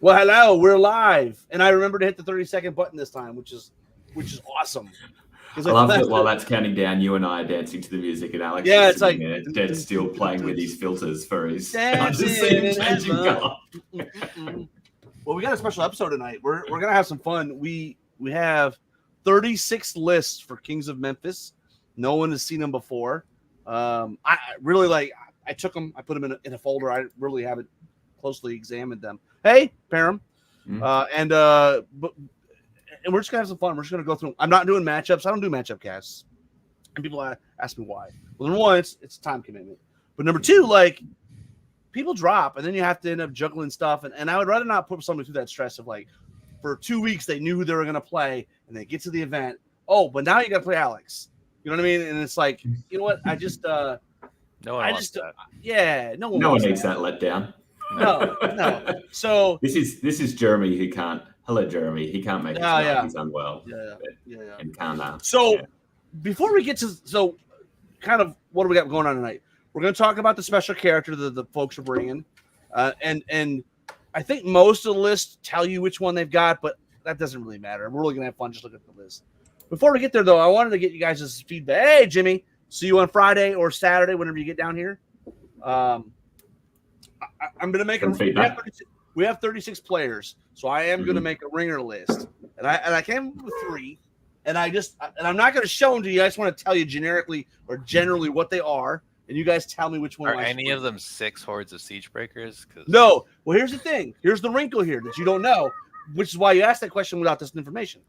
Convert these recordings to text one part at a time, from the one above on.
Well, hello, we're live, and I remember to hit the 30-second button this time, which is awesome. I love that while that's counting down, you and I are dancing to the music, and Alex Yeah, is it's sitting like there dead still playing with his filters for his dancing changing color. Well, we got a special episode tonight. We're gonna have some fun. We have 36 lists for Kings of Memphis. No one has seen them before. I really like. I took them. I put them in a folder. I really haven't closely examined them. Hey, Param, and we're just gonna have some fun. We're just gonna go through. I'm not doing matchups. I don't do matchup casts. And people ask me why. Well, number one, it's time commitment. But number two, like, people drop, and then you have to end up juggling stuff. And I would rather not put somebody through that stress of, like, for 2 weeks they knew who they were going to play, and they get to the event. Oh, but now you got to play Alex. You know what I mean? And it's like, you know what? I just no one wants that. Yeah, no one needs that letdown. No. So this is Jeremy who can't. Hello, Jeremy. He can't make it tonight. Yeah. He's unwell. Yeah. And can't. Before we get to kind of what do we got going on tonight? We're going to talk about the special character that the folks are bringing, and I think most of the lists tell you which one they've got, but that doesn't really matter. We're really going to have fun just looking at the list. Before we get there, though, I wanted to get you guys' feedback. Hey, Jimmy, see you on Friday or Saturday whenever you get down here. I'm going to make we have 36 players, so I am going to make a ringer list, and I came with 3. And I'm not going to show them to you. I just want to tell you generically or generally what they are, and you guys tell me which one. Are any of them 6 hordes of siege breakers? No. Well, here's the thing. Here's the wrinkle here that you don't know, which is why you asked that question without this information.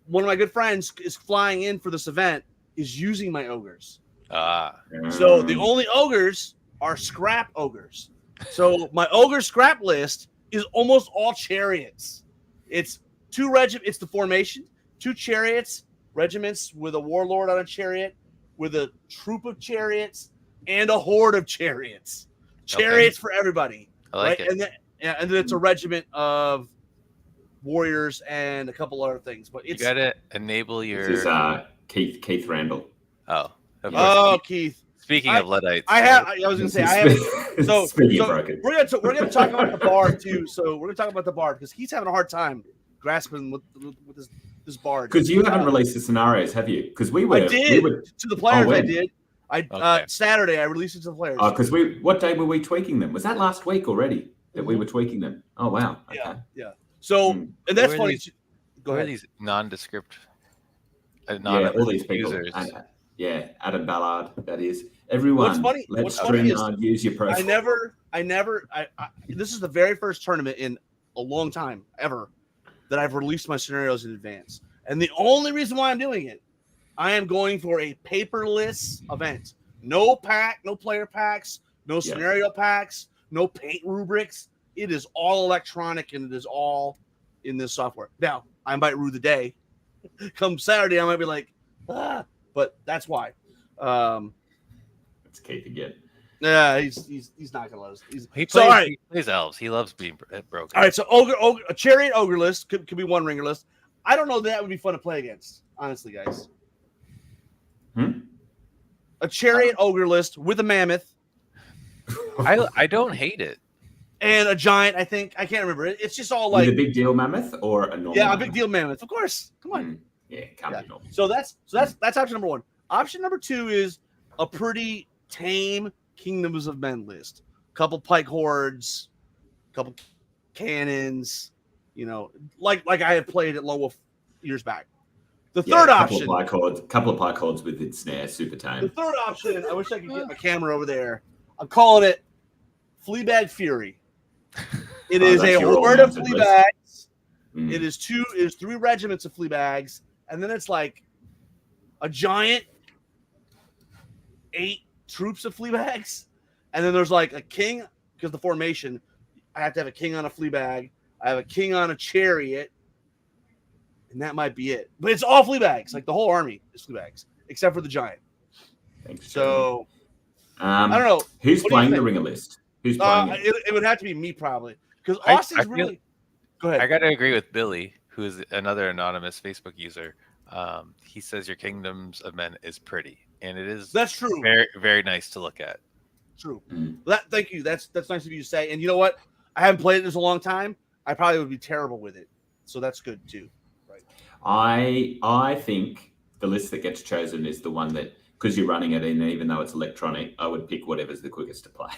One of my good friends is flying in for this event, is using my ogres. So the only ogres are scrap ogres. So my ogre scrap list is almost all chariots. It's 2 regiments. It's the formation. 2 chariots, regiments with a warlord on a chariot, with a troop of chariots, and a horde of chariots. Chariots for everybody. I like it. And then it's a regiment of warriors and a couple other things. But it's, you gotta enable your. This is Keith Randall. Oh, Keith. Speaking of Luddites, I was going to say I have. So we're going to talk about the bard too. So we're going to talk about the bard because he's having a hard time grasping with this bard. Because you haven't released the scenarios, have you? Because we were. I did to the players. I did. Okay. Saturday I released it to the players. Oh, because what day were we tweaking them? Was that last week already that we were tweaking them? Oh wow. Okay. Yeah. So and that's funny. Go ahead. These nondescript. All these people. Users. Adam Ballard. That is everyone. What's funny? Let's stream on. Use your profile. I never. This is the very first tournament in a long time ever that I've released my scenarios in advance. And the only reason why I'm doing it, I am going for a paperless event. No pack, no player packs, no scenario packs, no paint rubrics. It is all electronic and it is all in this software. Now, I might rue the day. Come Saturday, I might be like, but that's why. That's Keith again. Yeah, he's not gonna let us. He plays elves. He loves being broken. All right, so a chariot ogre list could be one ringer list. I don't know that would be fun to play against, honestly, guys. A chariot ogre list with a mammoth. I don't hate it. And a giant, I think. I can't remember. It's just all like a big deal mammoth or a normal. Yeah, a big deal mammoth. Of course. Come on. Yeah, can't be normal. So that's option number 1. Option number 2 is a pretty tame Kingdoms of Men list. Couple pike hordes, couple cannons, like I have played at Low Wolf years back. The third option, couple of pike hordes with its snare, super tame. The third option, I wish I could get my camera over there. I'm calling it Fleabag Fury. It is a horde of Fleabags. It is 3 regiments of Fleabags, and then it's like a giant 8 troops of Fleabags, and then there's like a king because the formation. I have to have a king on a Fleabag. I have a king on a chariot, and that might be it. But it's all Fleabags. Like the whole army is Fleabags, except for the giant. Thanks. So I don't know who's playing the ringer list. Who's playing it would have to be me probably because Austin's really. Go ahead. I got to agree with Billy, who is another anonymous Facebook user. He says your Kingdoms of Men is pretty, and it is. That's true. Very, very nice to look at. True. Thank you. That's nice of you to say. And you know what? I haven't played it in a long time. I probably would be terrible with it. So that's good too. Right. I think the list that gets chosen is the one that, because you're running it in, even though it's electronic, I would pick whatever's the quickest to play.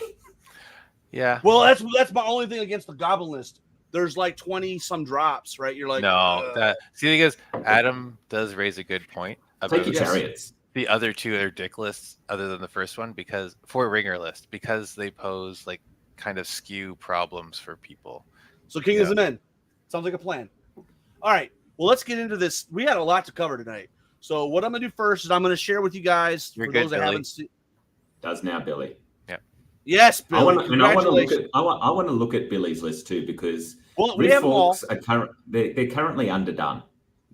Yeah. Well, that's my only thing against the Goblin list. There's like 20 some drops, right? You're like, no. See, the thing is, Adam does raise a good point Take about your chariots. the other two are dick lists, other than the first one, because for ringer list, because they pose like kind of skew problems for people. So King of Men sounds like a plan. All right. Well, let's get into this. We had a lot to cover tonight. So what I'm going to do first is I'm going to share with you guys You're for good, those that Billy. haven't seen. Does now, Billy. Yes, Billy. I want to Congratulations. look at Billy's list too, because Well, we have them all. They're currently underdone.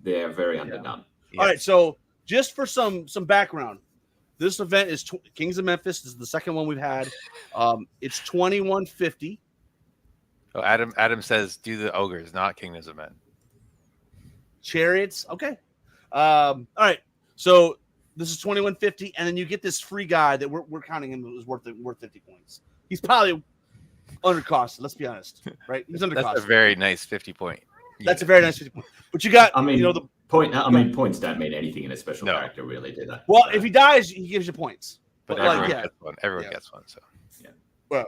They're very underdone. All right. So just for some background, this event is Kings of Memphis. This is the second one we've had. It's 2150. Oh, Adam says do the ogres, not Kingdoms of Men. Chariots. Okay. All right. So this is 2150, and then you get this free guy that we're counting him as worth 50 points. He's probably undercosted. Let's be honest, right? He's undercosted. That's a very nice 50-point. That's a very nice 50 points. But you got, points don't mean anything in a special character, really, do they? Well, if he dies, he gives you points. But like, gets one. Everyone gets one. So Well,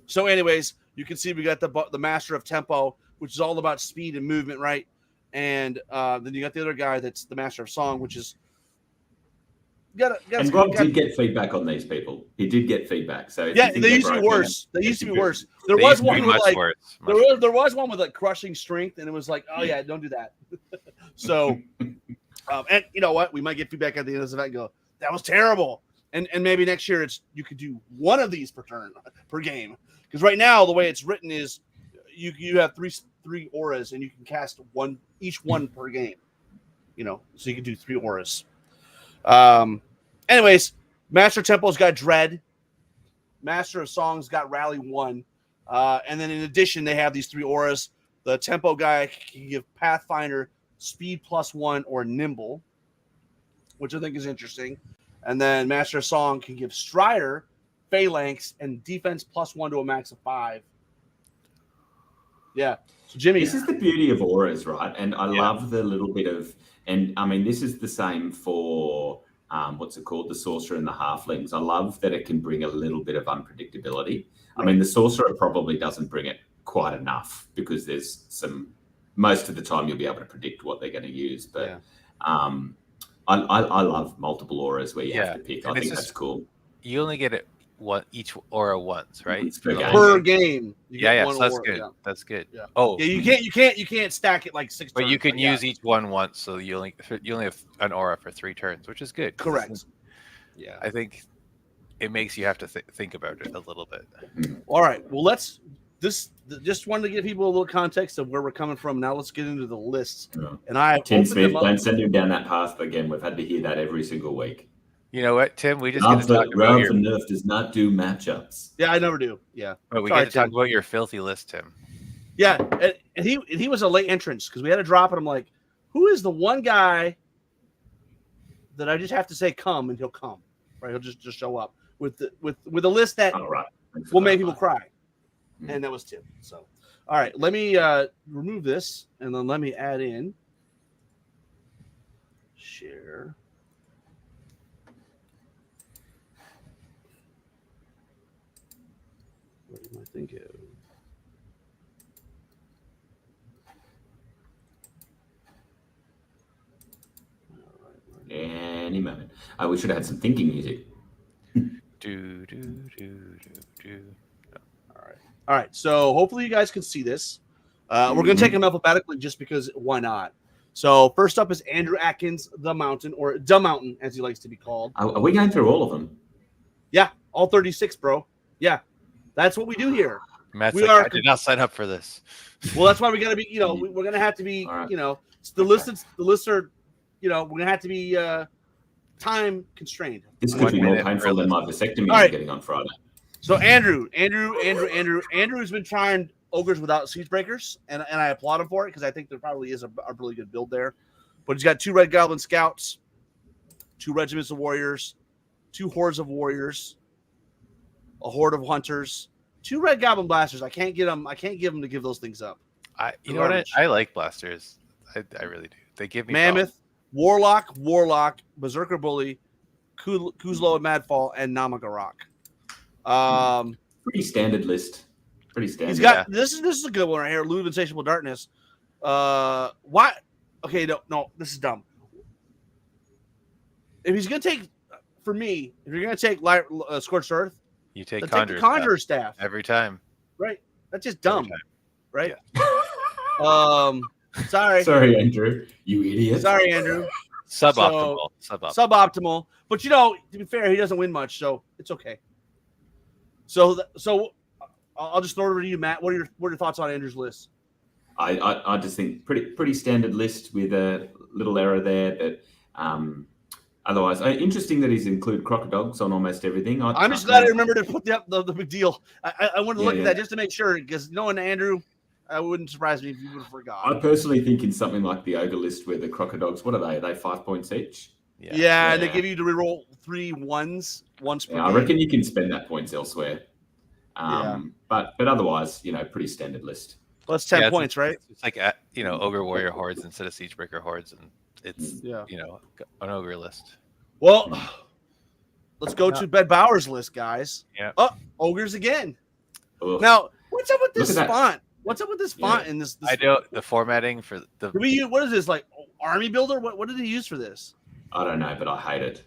so anyways, you can see we got the Master of Tempo, which is all about speed and movement, right? And then you got the other guy that's the Master of Song, which is and Rob did get feedback on these people. He did get feedback. So they used to be worse. They used to be worse. There was one with like there was one with like crushing strength, and it was like, oh yeah, don't do that. So, and you know what? We might get feedback at the end of this event and go, that was terrible. And maybe next year you could do one of these per game. Because right now the way it's written is you have three auras and you can cast each one per game. So you can do 3 auras. Anyways, Master of Tempo's got Dread. Master of Songs got Rally 1. And then in addition, they have these 3 auras. The Tempo guy can give Pathfinder Speed +1 or Nimble, which I think is interesting. And then Master of Song can give Strider, Phalanx, and Defense +1 to a max of 5. Yeah. So Jimmy, this is the beauty of auras, right? And I love the little bit of, and I mean, this is the same for what's it called, the Sorcerer and the Halflings. I love that it can bring a little bit of unpredictability. Right. I mean, the Sorcerer probably doesn't bring it quite enough because there's most of the time you'll be able to predict what they're going to use. But I love multiple auras where you have to pick. I think that's cool. You only get it each aura once, right? Per game. So that's good. Yeah. That's good. Yeah. Oh, yeah. You can't stack it like 6 but turns. You can use each one once, so you only have an aura for 3 turns, which is good. Correct. Yeah, I think it makes you have to think about it a little bit. All right. Well, just wanted to give people a little context of where we're coming from. Now let's get into the lists. Yeah. And Tim Smith, don't send him down that path again. We've had to hear that every single week. You know what, Tim? We just get to talk about your Nerf does not do matchups. Yeah, I never do. Yeah, but we get to talk about your filthy list, Tim. Yeah, and he was a late entrance because we had to drop it. I'm like, who is the one guy that I just have to say come and he'll come, right? He'll just show up with a list that will make people cry, and that was Tim. So, all right, let me remove this and then let me add in share. What am I thinking? Any moment. We should have had some thinking music. Do. All right. So hopefully you guys can see this. We're going to take them alphabetically just because why not? So first up is Andrew Atkins, the Mountain, or the Mountain, as he likes to be called. Are we going through all of them? Yeah, all 36, bro. Yeah. That's what we do here. Matt's I did not sign up for this. Well, that's why we got to be, we're going to have to be, the lists are, we're going to have to be time constrained. This could be more painful than my vasectomy getting on Friday. So Andrew has been trying ogres without siege breakers, and I applaud him for it because I think there probably is a really good build there. But he's got 2 Red Goblin Scouts, 2 regiments of warriors, 2 hordes of warriors, a horde of hunters, 2 Red Goblin Blasters. I can't give him to give those things up. You know what? Garbage. I like blasters. I really do. They give me Mammoth, Warlock, Berserker Bully, Kuzlo and Madfall, and Namagarok. Pretty standard list. Pretty standard. He's got this is a good one right here. Loot of Insatiable Darkness. Why? Okay, no, this is dumb. If he's gonna take, for me, if you're gonna take Scorched Earth, You take then Conjurer, take the Conjurer staff. every time. Right? That's just dumb, time. right? Yeah. Sorry, Andrew. You idiot. Sorry, Andrew. Suboptimal. Suboptimal. But to be fair, he doesn't win much, so it's okay. So I'll just throw it over to you, Matt. What are your thoughts on Andrew's list? I just think pretty standard list with a little error there, but otherwise, interesting that he's included Crocodogs on almost everything. I'm just glad I remembered to put the big deal. I wanted to look at that just to make sure, because knowing Andrew, it wouldn't surprise me if you would have forgot. I personally think in something like the Ogre list where the Crocodogs, what are they? Are they 5 points each? Yeah, and they give you to reroll 3 1s once per game. I reckon you can spend that points elsewhere. But otherwise, pretty standard list. Well, that's 10 points, right? It's like Ogre Warrior hordes instead of Siegebreaker hordes, and it's an Ogre list. Well, let's go to Ben Bauer's list, guys. Yeah. Oh, Ogres again. Ugh. Now, what's up with this Look at font? What's up with this font in this? I know the formatting for the. What is this, like Army Builder? What did he use for this? I don't know, but I hate it.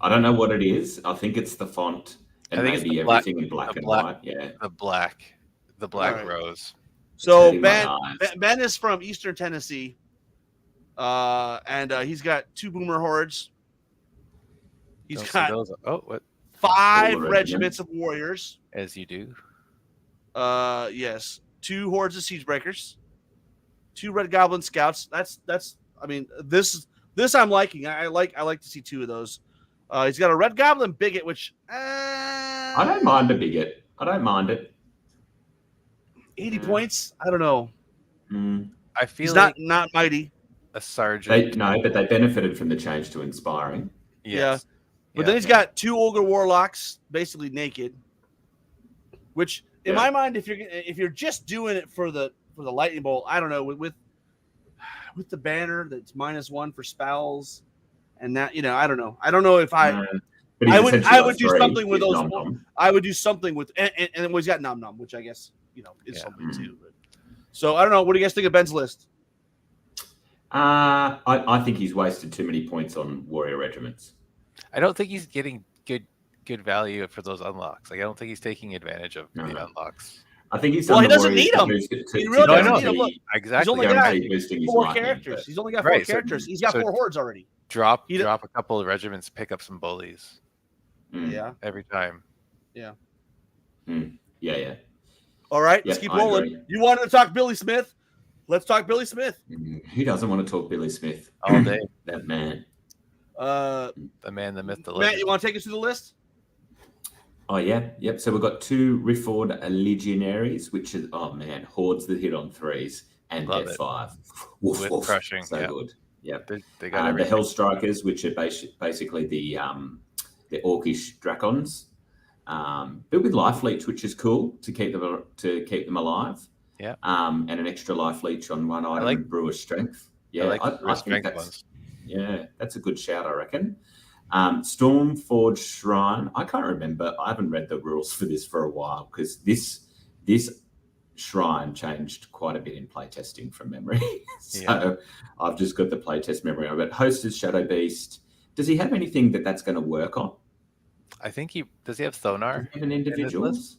I don't know what it is. I think it's the font and maybe everything in black and white. Yeah. The black Right. rose. So It's Ben hurting my eyes. Ben is from Eastern Tennessee, and he's got 2 Boomer hordes. He's Don't see got those. Oh, what? 5 All the regiments of warriors. As you do. Yes, 2 hordes of Siegebreakers, 2 Red Goblin Scouts. That's. I mean, this I'm liking. I like to see 2 of those. He's got a Red Goblin Bigot, which I don't mind a bigot. I don't mind it. 80 points. I don't know. I feel He's like not mighty. a sergeant. But they benefited from the change to inspiring. Yes. But then he's got 2 Ogre Warlocks, basically naked. Which, in my mind, if you're just doing it for the lightning bolt, I don't know, with the banner that's -1 for spells, and that I don't know. I don't know if I would do something with those. Nom-nom. I would do something with and he's got Nom Nom, which I guess is something too. But, so I don't know. What do you guys think of Ben's list? I think he's wasted too many points on warrior regiments. I don't think he's getting good value for those unlocks. Like I don't think he's taking advantage of the unlocks. I think he's Well, he done the doesn't need warriors them. to He really doesn't need them. Look, Exactly. He's only got boosting his 4 lightning, characters. but- He's only got 4 Right, so- characters. He's got so 4 hordes already. Drop a couple of regiments, pick up some bullies Yeah. every time. Yeah. All right, let's Yep, keep I rolling. agree. You wanted to talk Billy Smith? Let's talk Billy Smith. Who doesn't want to talk Billy Smith? All day. That man. The man, the myth, the Matt, legend. you want to take us through the list? Oh yeah, yep. So we've got 2 Rifford Legionaries, which is hordes that hit on 3s and Love get it. 5. Woof, With woof. crushing, So yeah. good. Yep. They got The everything. Hell Strikers, which are basically the Orcish Dracons, but with life leech, which is cool to keep them alive. Yeah. And an extra life leech on one item, like- Brewer's Strength. Yeah, I like the think strength that's ones. that's a good shout, I reckon. Stormforge Shrine. I can't remember. I haven't read the rules for this for a while because this shrine changed quite a bit in playtesting from memory. So I've just got the playtest memory of it. Host is Shadow Beast. Does he have anything that's going to work on? I think does he have Thonar? Even individuals?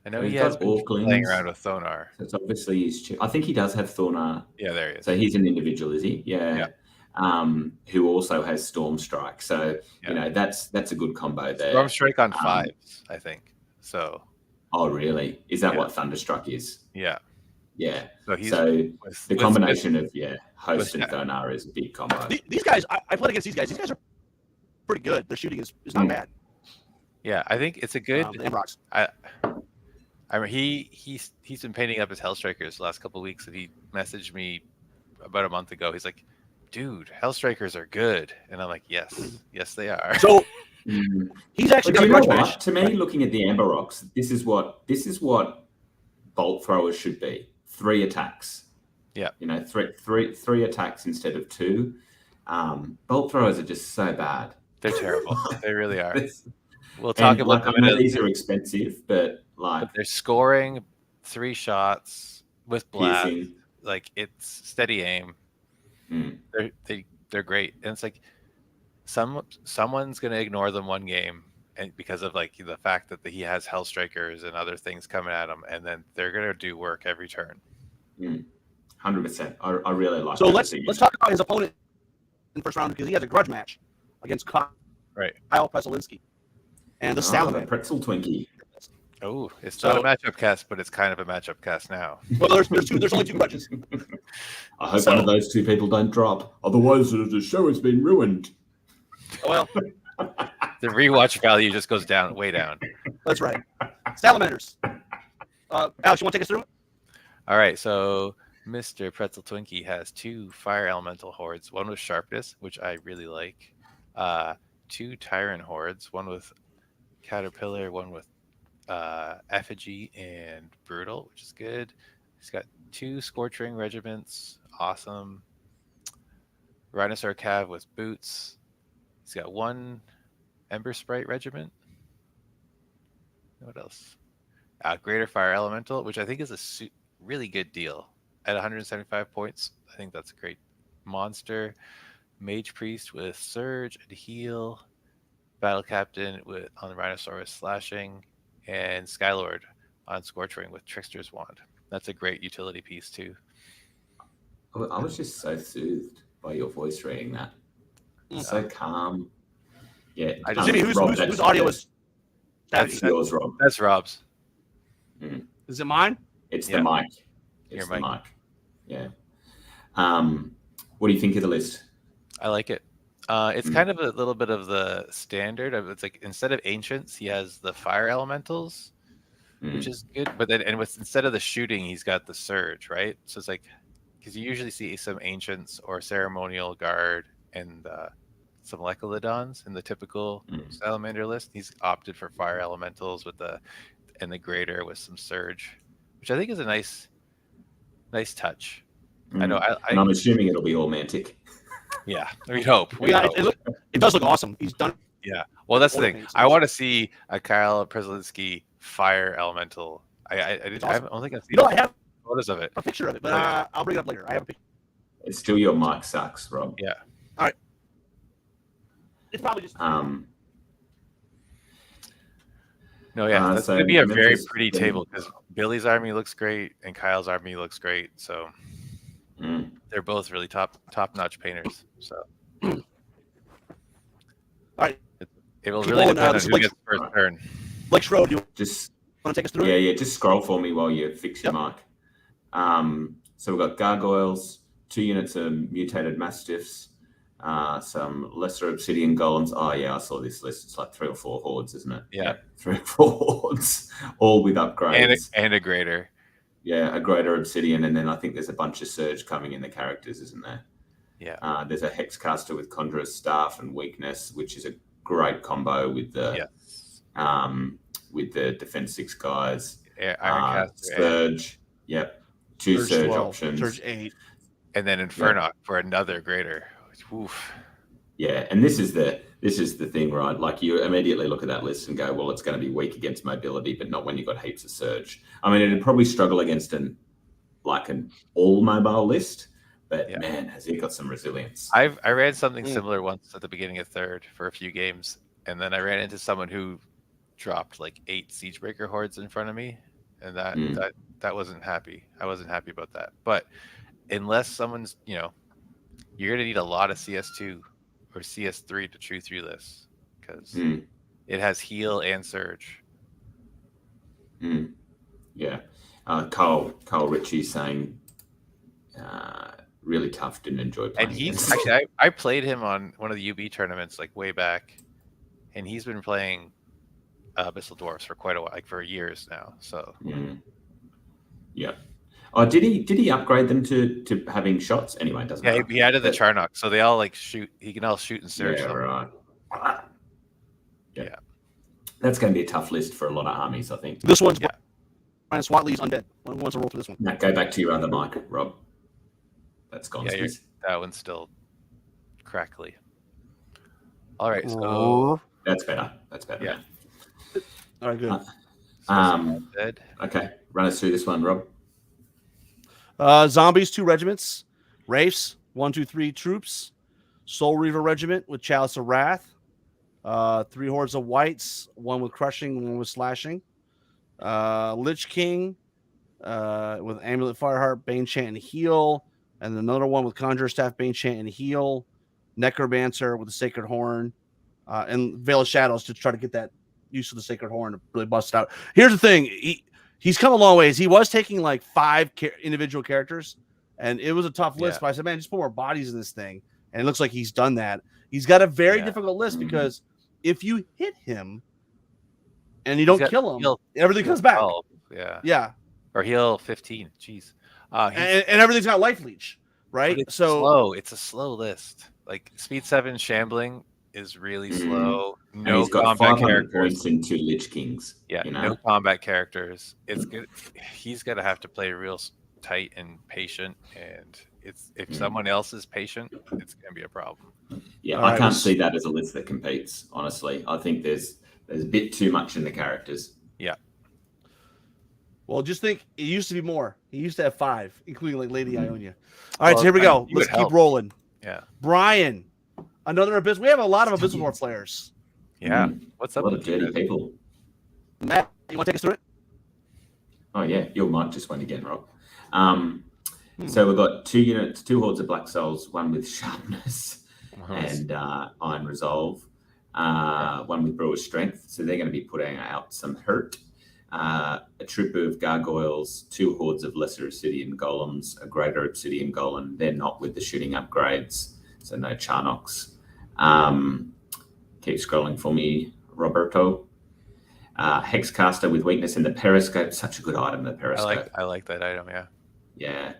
I know He's he has got been Orklings. playing around with Thonar. So it's obviously I think he does have Thornar. Yeah, there he is. So he's an individual, is he? Yeah. Who also has Storm Strike. So that's a good combo there. Storm Strike on 5s, I think. So. Oh, really? Is that what Thunderstruck is? Yeah. Yeah. So the combination of Host and Thonar is a big combo. These guys, I played against these guys. These guys are pretty good. Their shooting is not bad. Yeah, I think it's a good. Rocks. I mean, he's been painting up his Hellstrikers the last couple of weeks, and he messaged me about a month ago. He's like, "Dude, Hellstrikers are good," and I'm like, "Yes, they are." So he's actually got a grudge match. To me, looking at the Amber Rocks, this is what bolt throwers should be. 3 attacks. Yeah. You know, three attacks instead of 2. Bolt throwers are just so bad. They're terrible. They really are. We'll And talk about like, I know these are expensive, but like they're scoring 3 shots with blast. piercing. Like it's steady aim. Mm. They're great, and it's like someone's gonna ignore them one game, and because of like the fact that he has Hellstrikers and other things coming at him, and then they're gonna do work every turn. 100%. I really like. So that let's talk about his opponent in the first round, because he has a grudge match against Kyle Preselinski and the Salamander. Pretzel Twinkie. Oh, it's not a matchup cast, but it's kind of a matchup cast now. Well, there's only 2 grudges. I hope one of those 2 people don't drop. Otherwise, the show has been ruined. Well, the rewatch value just goes down, way down. That's right. Salamanders. Alex, you want to take us through it? All right, so Mr. Pretzel Twinkie has 2 fire elemental hordes, one with sharpness, which I really like, 2 tyrant hordes, one with caterpillar, one with effigy and brutal, which is good. He's got 2 scorching regiments, awesome. Rhinosaur cav with boots. He's got 1 ember sprite regiment. What else? Greater fire elemental, which I think is a really good deal at 175 points. I think that's a great monster. Mage priest with surge and heal. Battle captain on the Rhinosaurus slashing, and Skylord on Scorchwing with Trickster's Wand. That's a great utility piece too. I was just so soothed by your voice reading that. So calm. Yeah. Jimmy, whose audio is? That's yours, Rob. That's Rob's. Is it mine? It's the mic. It's the mic. Yeah. What do you think of the list? I like it. It's kind of a little bit of the standard of, it's like instead of ancients, he has the fire elementals, which is good. But then, instead of the shooting, he's got the surge, right? So it's like, because you usually see some ancients or ceremonial guard and some Lecholodons in the typical salamander list. He's opted for fire elementals with the greater with some surge, which I think is a nice touch. I know. And I'm assuming it'll be all Mantic. Yeah, we hope. It does look awesome. He's done. Yeah. Well, that's the thing. I want to see a Kyle Preselinski fire elemental. I don't think I've seen. I have photos of it. A picture of it, but I'll bring it up later. I have a picture. It's still your mic sucks, Rob. Yeah. All right. It's probably just. No, yeah, that's going to be a very pretty table because Billy's army looks great and Kyle's army looks great. So they're both really top-notch painters. So all right, it will really depend on who gets first turn. Blake Schroed, you just want to take us through? Yeah. Just scroll for me while you fix your mic. So we've got gargoyles, 2 units of mutated mastiffs, some lesser obsidian golems. Oh yeah, I saw this list. It's like 3 or 4 hordes, isn't it? Yeah. 3 or 4 hordes, all with upgrades. And a greater. Yeah, a greater obsidian, and then I think there's a bunch of surge coming in the characters, isn't there? Yeah. There's a hexcaster with conjurer's staff and weakness, which is a great combo with the defense 6 guys. Ironcaster, surge. Yep. 2 surge 12, options. Surge 8. And then Infernoc for another greater. Oof. Yeah, and this is the thing, right? Like you immediately look at that list and go, well, it's going to be weak against mobility, but not when you've got heaps of surge. I mean, it'd probably struggle against an all mobile list, but man, has he got some resilience. I ran something similar once at the beginning of 3rd for a few games, and then I ran into someone who dropped like 8 Siegebreaker hordes in front of me, and that wasn't happy. I wasn't happy about that. But unless someone's, you're going to need a lot of CS2 or CS3 to chew through this because it has heal and surge. Yeah. Carl Ritchie saying really tough, didn't enjoy playing. And he's actually, I played him on one of the UB tournaments like way back, and he's been playing Abyssal Dwarfs for quite a while, like for years now. So yeah. Oh, did he upgrade them to having shots? Anyway, it doesn't matter. He added the Charnock, so they all like shoot. He can all shoot and surge. Yeah, right. Yeah. That's going to be a tough list for a lot of armies, I think. This one's SWAT leads undead. Who wants to roll for this one? Now go back to your other mic, Rob. That's gone. Yeah, that one's still crackly. All right, so that's better. That's better. Yeah. Now. All right, good. dead. Okay, run us through this one, Rob. Zombies, 2 regiments. Wraiths, 1, 2, 3 troops. Soul Reaver regiment with Chalice of Wrath. 3 hordes of whites, 1 with crushing, 1 with slashing. Lich King with Amulet, Fireheart, Bane Chant, and Heal. And another one with Conjure Staff, Bane Chant, and Heal. Necromancer with the Sacred Horn. And Veil of Shadows to try to get that use of the Sacred Horn to really bust it out. Here's the thing. He's come a long ways. He was taking like 5 individual characters, and it was a tough list. But I said, man, just put more bodies in this thing. And it looks like he's done that. He's got a very difficult list because if you hit him and you don't kill him, everything comes back. 12. Yeah. Or heal 15. Jeez. And everything's got life leech, right? It's slow. It's a slow list. Like speed 7 shambling is really slow. No he's got combat 500 characters. points in 2 Lich Kings. Yeah, you know? no combat characters. It's good. He's gonna have to play real tight and patient. And if someone else is patient, it's gonna be a problem. Yeah, I can't see that as a list that competes. Honestly, I think there's a bit too much in the characters. Yeah. Well, just think, it used to be more. He used to have 5, including like Lady Ionia. All right, so here we go. Let's keep rolling. Yeah. Brian, another Abyss. We have a lot of Abyssal Lord players. Yeah. What's up? A lot of dirty people. Matt, you want to take us through it? Oh yeah, your mic just went again, Rob. So we've got 2 units, 2 hordes of Black Souls, 1 with Sharpness and Iron Resolve, 1 with Brewer's Strength. So they're going to be putting out some hurt. A troop of Gargoyles, 2 hordes of Lesser Obsidian Golems, a Greater Obsidian Golem. They're not with the shooting upgrades, so no Charnox. Keep scrolling for me, Roberto. Hexcaster with weakness in the Periscope. Such a good item, the Periscope. I like that item, yeah. Yeah.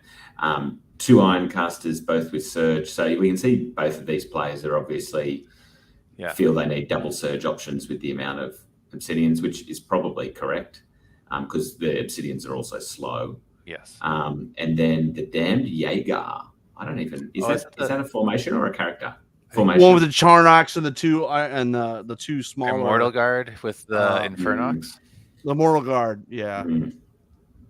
2 Iron Casters, both with Surge. So we can see both of these players are obviously feel they need double Surge options with the amount of Obsidians, which is probably correct because the Obsidians are also slow. Yes. Um, And then the Damned Jaeger. I don't even... Is that a formation or a character? Formation. One with the Charnox and the 2 and the 2 smaller... Immortal Guard with the Infernox. The Mortal Guard, yeah.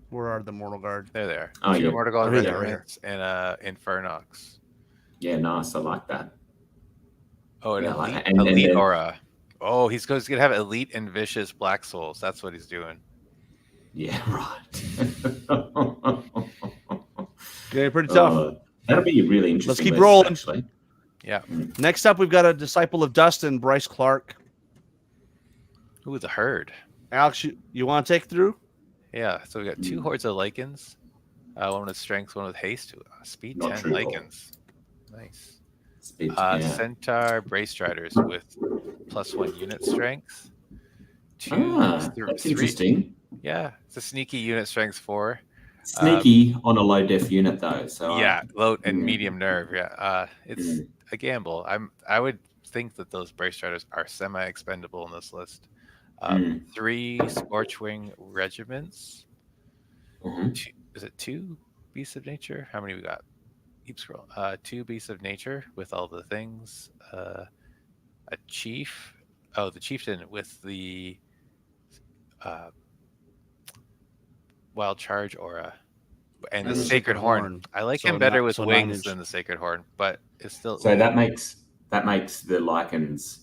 Where are the Mortal Guard? They're there. Oh, yeah. Immortal Guard Right there. and Infernox. Yeah, nice. I like that. Oh, and Yeah, I like elite, that. And elite then- aura. Oh, he's going to have elite and vicious Black Souls. That's what he's doing. Yeah, right. Okay, pretty tough. That'll be really interesting. Let's keep list, rolling. Actually. Yeah. Next up, we've got a Disciple of Dustin, Bryce Clark. Ooh, the herd. Alex, you want to take it through? Yeah, so we got 2 hordes of Lycans. 1 with strength, 1 with haste. Speed Not 10 true, Lycans. Nice. Speed, Centaur Brace Striders with +1 unit strength. 2, that's interesting. Yeah, it's a sneaky unit strength 4. Sneaky on a low def unit though. So Yeah, low and medium nerve. Yeah, it's a gamble. I would think that those Brace Striders are semi-expendable in this list. 3 Scorchwing regiments. Is it 2 Beasts of Nature? How many we got? Keep scrolling. 2 Beasts of Nature with all the things. A chief. Oh, the chieftain with the Wild Charge aura and the Sacred Horn. I like him better with wings than the Sacred Horn, but it's still. So that makes the Lycans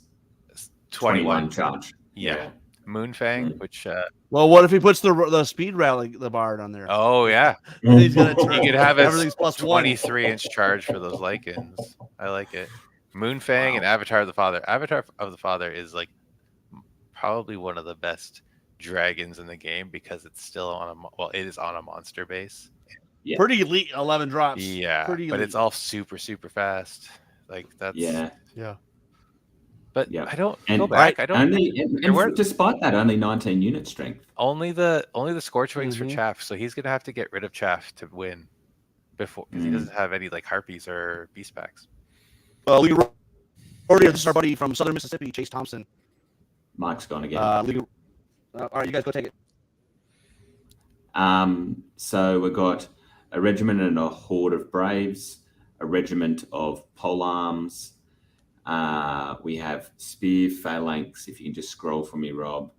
21 charge. Yeah. Moonfang, which Well, what if he puts the speed rally, the bard on there? oh yeah, He's gonna he could have his everything's +1. 23-inch charge for those Lycans. I like it. Moonfang and Avatar of the Father. Avatar of the Father is like probably one of the best dragons in the game because it's still on it is on a monster base. Yeah. Pretty elite 11 drops. Yeah, Pretty but elite. it's all super fast. Like that's Yeah. But Yeah. I don't And go back. I don't. And despite that, only 19 unit strength. Only the Scorchwings for Chaff, so he's gonna have to get rid of Chaff to win before because he doesn't have any like Harpies or Beast Packs. League Warrior, this is our buddy from Southern Mississippi, Chase Thompson. Mike's gone again. All right, you guys go take it. So we've got a regiment and a horde of braves, a regiment of polearms. We have spear phalanx. If you can just scroll for me, Rob.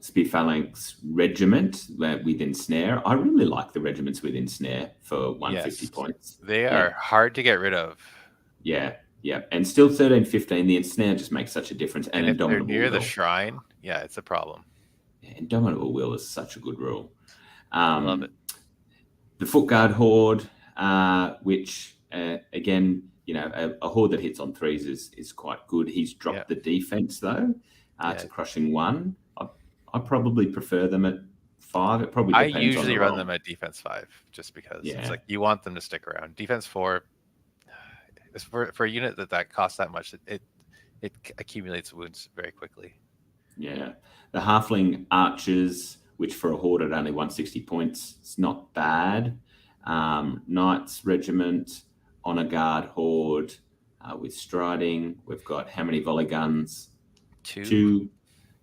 Spear phalanx regiment with ensnare. I really like the regiments with ensnare for 150 points. They are hard to get rid of. Yeah. And still 13-15, the ensnare just makes such a difference. And if they're near the shrine, it's a problem. Yeah, Indomitable Will is such a good rule. Love it. The Foot Guard Horde, which, again, a horde that hits on 3s is quite good. He's dropped the defense, though, to crushing 1. I probably prefer them at 5. It probably depends. I usually run them at defense 5 just because it's like you want them to stick around. Defense 4, for a unit that costs that much, it accumulates wounds very quickly. Yeah. The Halfling Archers, which for a horde at only 160 points, it's not bad. Knights Regiment, Honor Guard Horde with Striding. We've got how many volley guns? 2.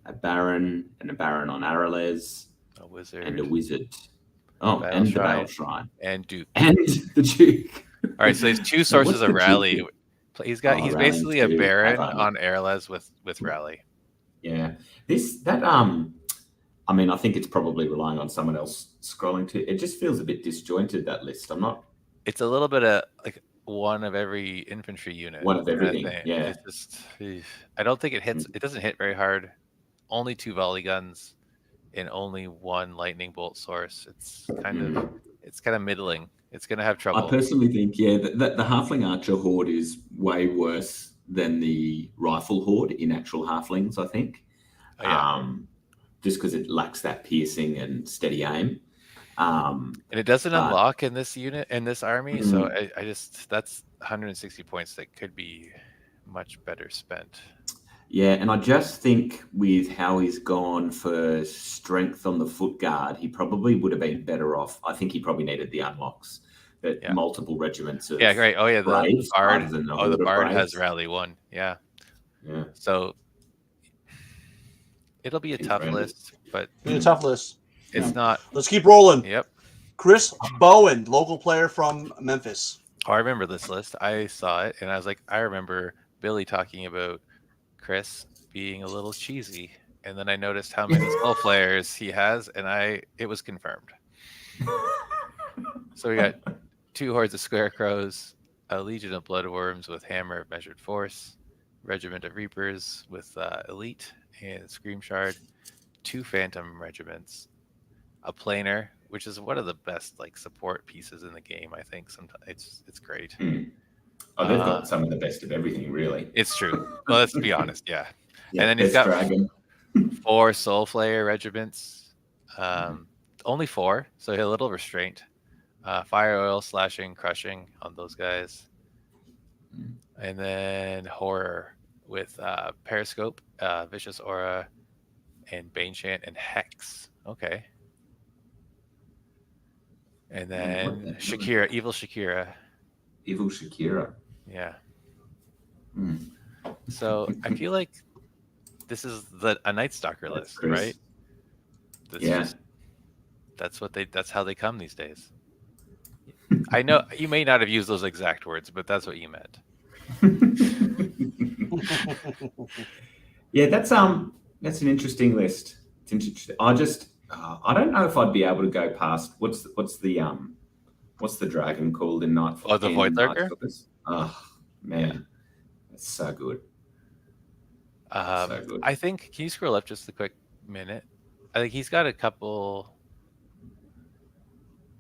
A Baron and a Baron on Arrowless. A Wizard. And a Wizard. Oh, and the Battle Shrine. And Duke. And the Duke. All right, so there's 2 sources of rally. He's basically a Baron on Arrowless with rally. Yeah. I mean, I think it's probably relying on someone else scrolling to. It just feels a bit disjointed, that list. I'm not. It's a little bit of like one of every infantry unit. One of everything. Yeah. It's just, I don't think it hits. It doesn't hit very hard. Only 2 volley guns and only 1 lightning bolt source. It's kind of middling. It's going to have trouble. I personally think, that the Halfling Archer Horde is way worse than the Rifle Horde in actual Halflings, I think. Oh, yeah. Just because it lacks that piercing and steady aim. And it doesn't unlock in this unit, in this army. So I just, that's 160 points that could be much better spent. Yeah, and I just think with how he's gone for strength on the Foot Guard, he probably would have been better off. I think he probably needed the unlocks. That multiple regiments of great. Oh, yeah, the Bard. The Bard has Rally 1. Yeah. So it'll be a tough list, but it's not. Let's keep rolling. Yep. Chris Bowen, local player from Memphis. Oh, I remember this list. I saw it, and I was like, I remember Billy talking about Chris being a little cheesy, and then I noticed how many skull players he has, and it was confirmed. So we got 2 hordes of scarecrows, a legion of bloodworms with hammer of measured force, regiment of reapers with elite and scream shard, 2 phantom regiments, a planer, which is one of the best support pieces in the game. I think sometimes it's great. Oh, they've got some of the best of everything, really. It's true. Well, let's be honest, yeah. And then he's got Dragon. 4 soul flayer regiments, only 4, so a little restraint. Fire oil, slashing, crushing on those guys, and then horror with periscope, vicious aura, and bane chant and hex. Okay. And then Shakira, evil Shakira. Evil Shakira. Yeah. So I feel like this is a Night Stalker list, right? That's how they come these days. I know you may not have used those exact words, but that's what you meant. Yeah, that's an interesting list. It's interesting. I don't know if I'd be able to go past what's the dragon called in Nightfall? Oh, the Void Lurker? Oh man, that's so good. So good. I think, can you scroll up just a quick minute? I think he's got a couple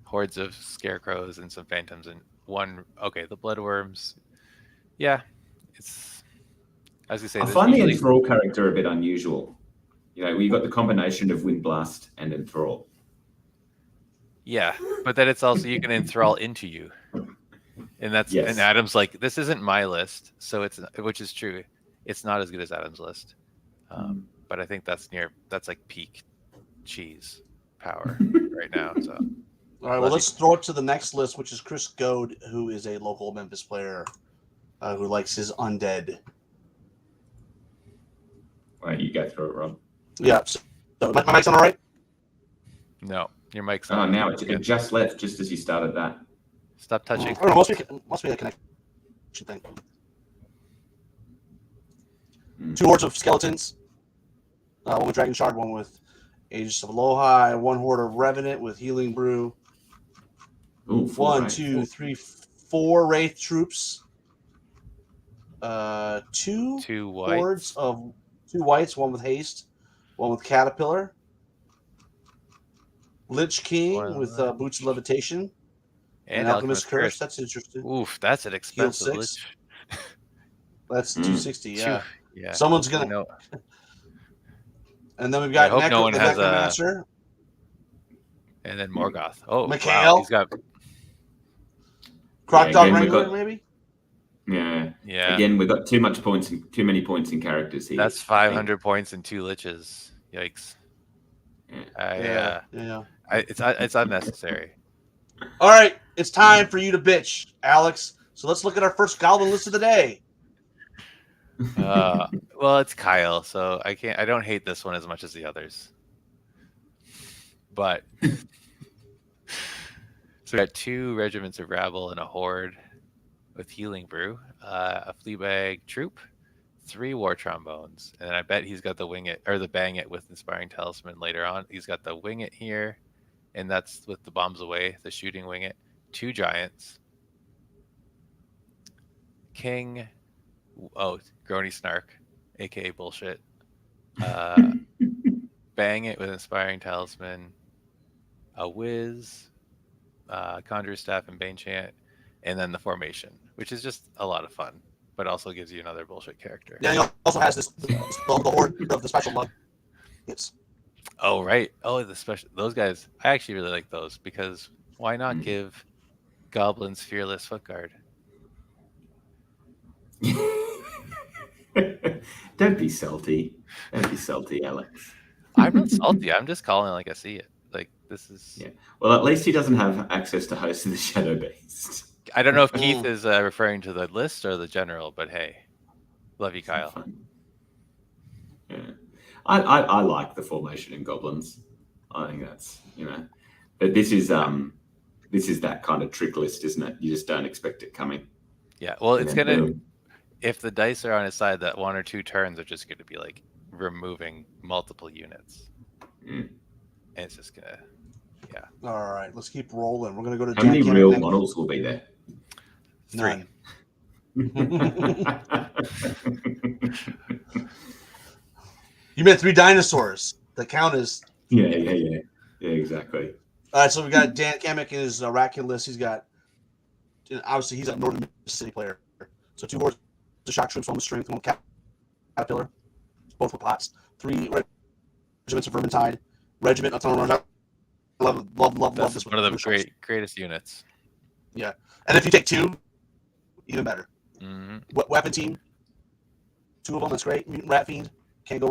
hordes of scarecrows and some phantoms and the bloodworms. Yeah, it's, as you say, I find the Enthrall character a bit unusual. We got the combination of Windblast and Enthrall. Yeah, but then it's also you can enthrall into you, and that's and Adam's like, this isn't my list, so which is true. It's not as good as Adam's list, but I think that's like peak cheese power right now. So, all right, well, let's throw it to the next list, which is Chris Goad, who is a local Memphis player who likes his undead. Why don't you go through it, Rob? Yeah. So my mic's on all right? No, your mic's Oh, on. now it just left just as you started that. Stop touching. I don't know, must be a connection thing. 2 hordes of skeletons. One with Dragon Shard, one with Aegis of Aloha, 1 horde of Revenant with Healing Brew. Ooh, 1, 2, 3, 4 Wraith troops. 2 2 hordes whites. of 2 whites, 1 with Haste, 1 with Caterpillar. Lich King with Boots of Levitation. And Alchemist Curse. That's interesting. Oof, that's an expensive 6. Lich. That's 260, yeah. Yeah. Someone's going to... And then we've got I hope no one has Necromancer. And then Morgoth. Oh, Mikhail. wow. He's got... Croc Dog Wrangler, maybe? Yeah. Yeah. Again, we've got too many points in characters here. That's 500 points and 2 Liches. Yikes. Yeah. It's unnecessary. All right, it's time for you to bitch, Alex. So let's look at our first Goblin list of the day. Well, it's Kyle, so I don't hate this one as much as the others. But so we got 2 regiments of rabble and a horde with Healing Brew, a Fleabag troop, 3 war trombones, and I bet he's got the wing it or the bang it with Inspiring Talisman later on. He's got the wing it here, and that's with the bombs away, the shooting wing it. 2 giants, King, Grony Snark, aka bullshit. Bang it with Inspiring Talisman, a Whiz, Conjurer's Staff and Bane Chant, and then the formation, which is just a lot of fun, but also gives you another bullshit character. Yeah, he also has the horde of the special mug. It's Oh right. Oh, the special those guys. I actually really like those because why not give goblins fearless foot guard? Don't be salty. Don't be salty, Alex. I'm not salty. I'm just calling it like I see it. Like this is. Yeah. Well, at least he doesn't have access to Host of the Shadow Beast. I don't know if Keith is referring to the list or the general, but hey, love you, Kyle. Yeah. I like the formation in goblins. I think that's but this is that kind of trick list, isn't it? You just don't expect it coming. Yeah, well, it's gonna boom. If the dice are on his side, that 1 or 2 turns are just gonna be like removing multiple units, and it's just gonna, yeah. All right, let's keep rolling. We're gonna go to how many real models will be there? 3. You meant 3 dinosaurs. The count is Yeah, exactly. all right. So we got Dan Kamek in his Ratkin list. He's got obviously he's a Northern Mississippi player. So 2 hordes of shock troops, 1 with strength, 1 with caterpillar, both with pots. 3 regiments of Vermintide, regiment. That's on love this one of the greatest units. Yeah, and if you take 2, even better. Mm-hmm. Weapon team, 2 of them. That's great. Mutant Rat Fiend, can't go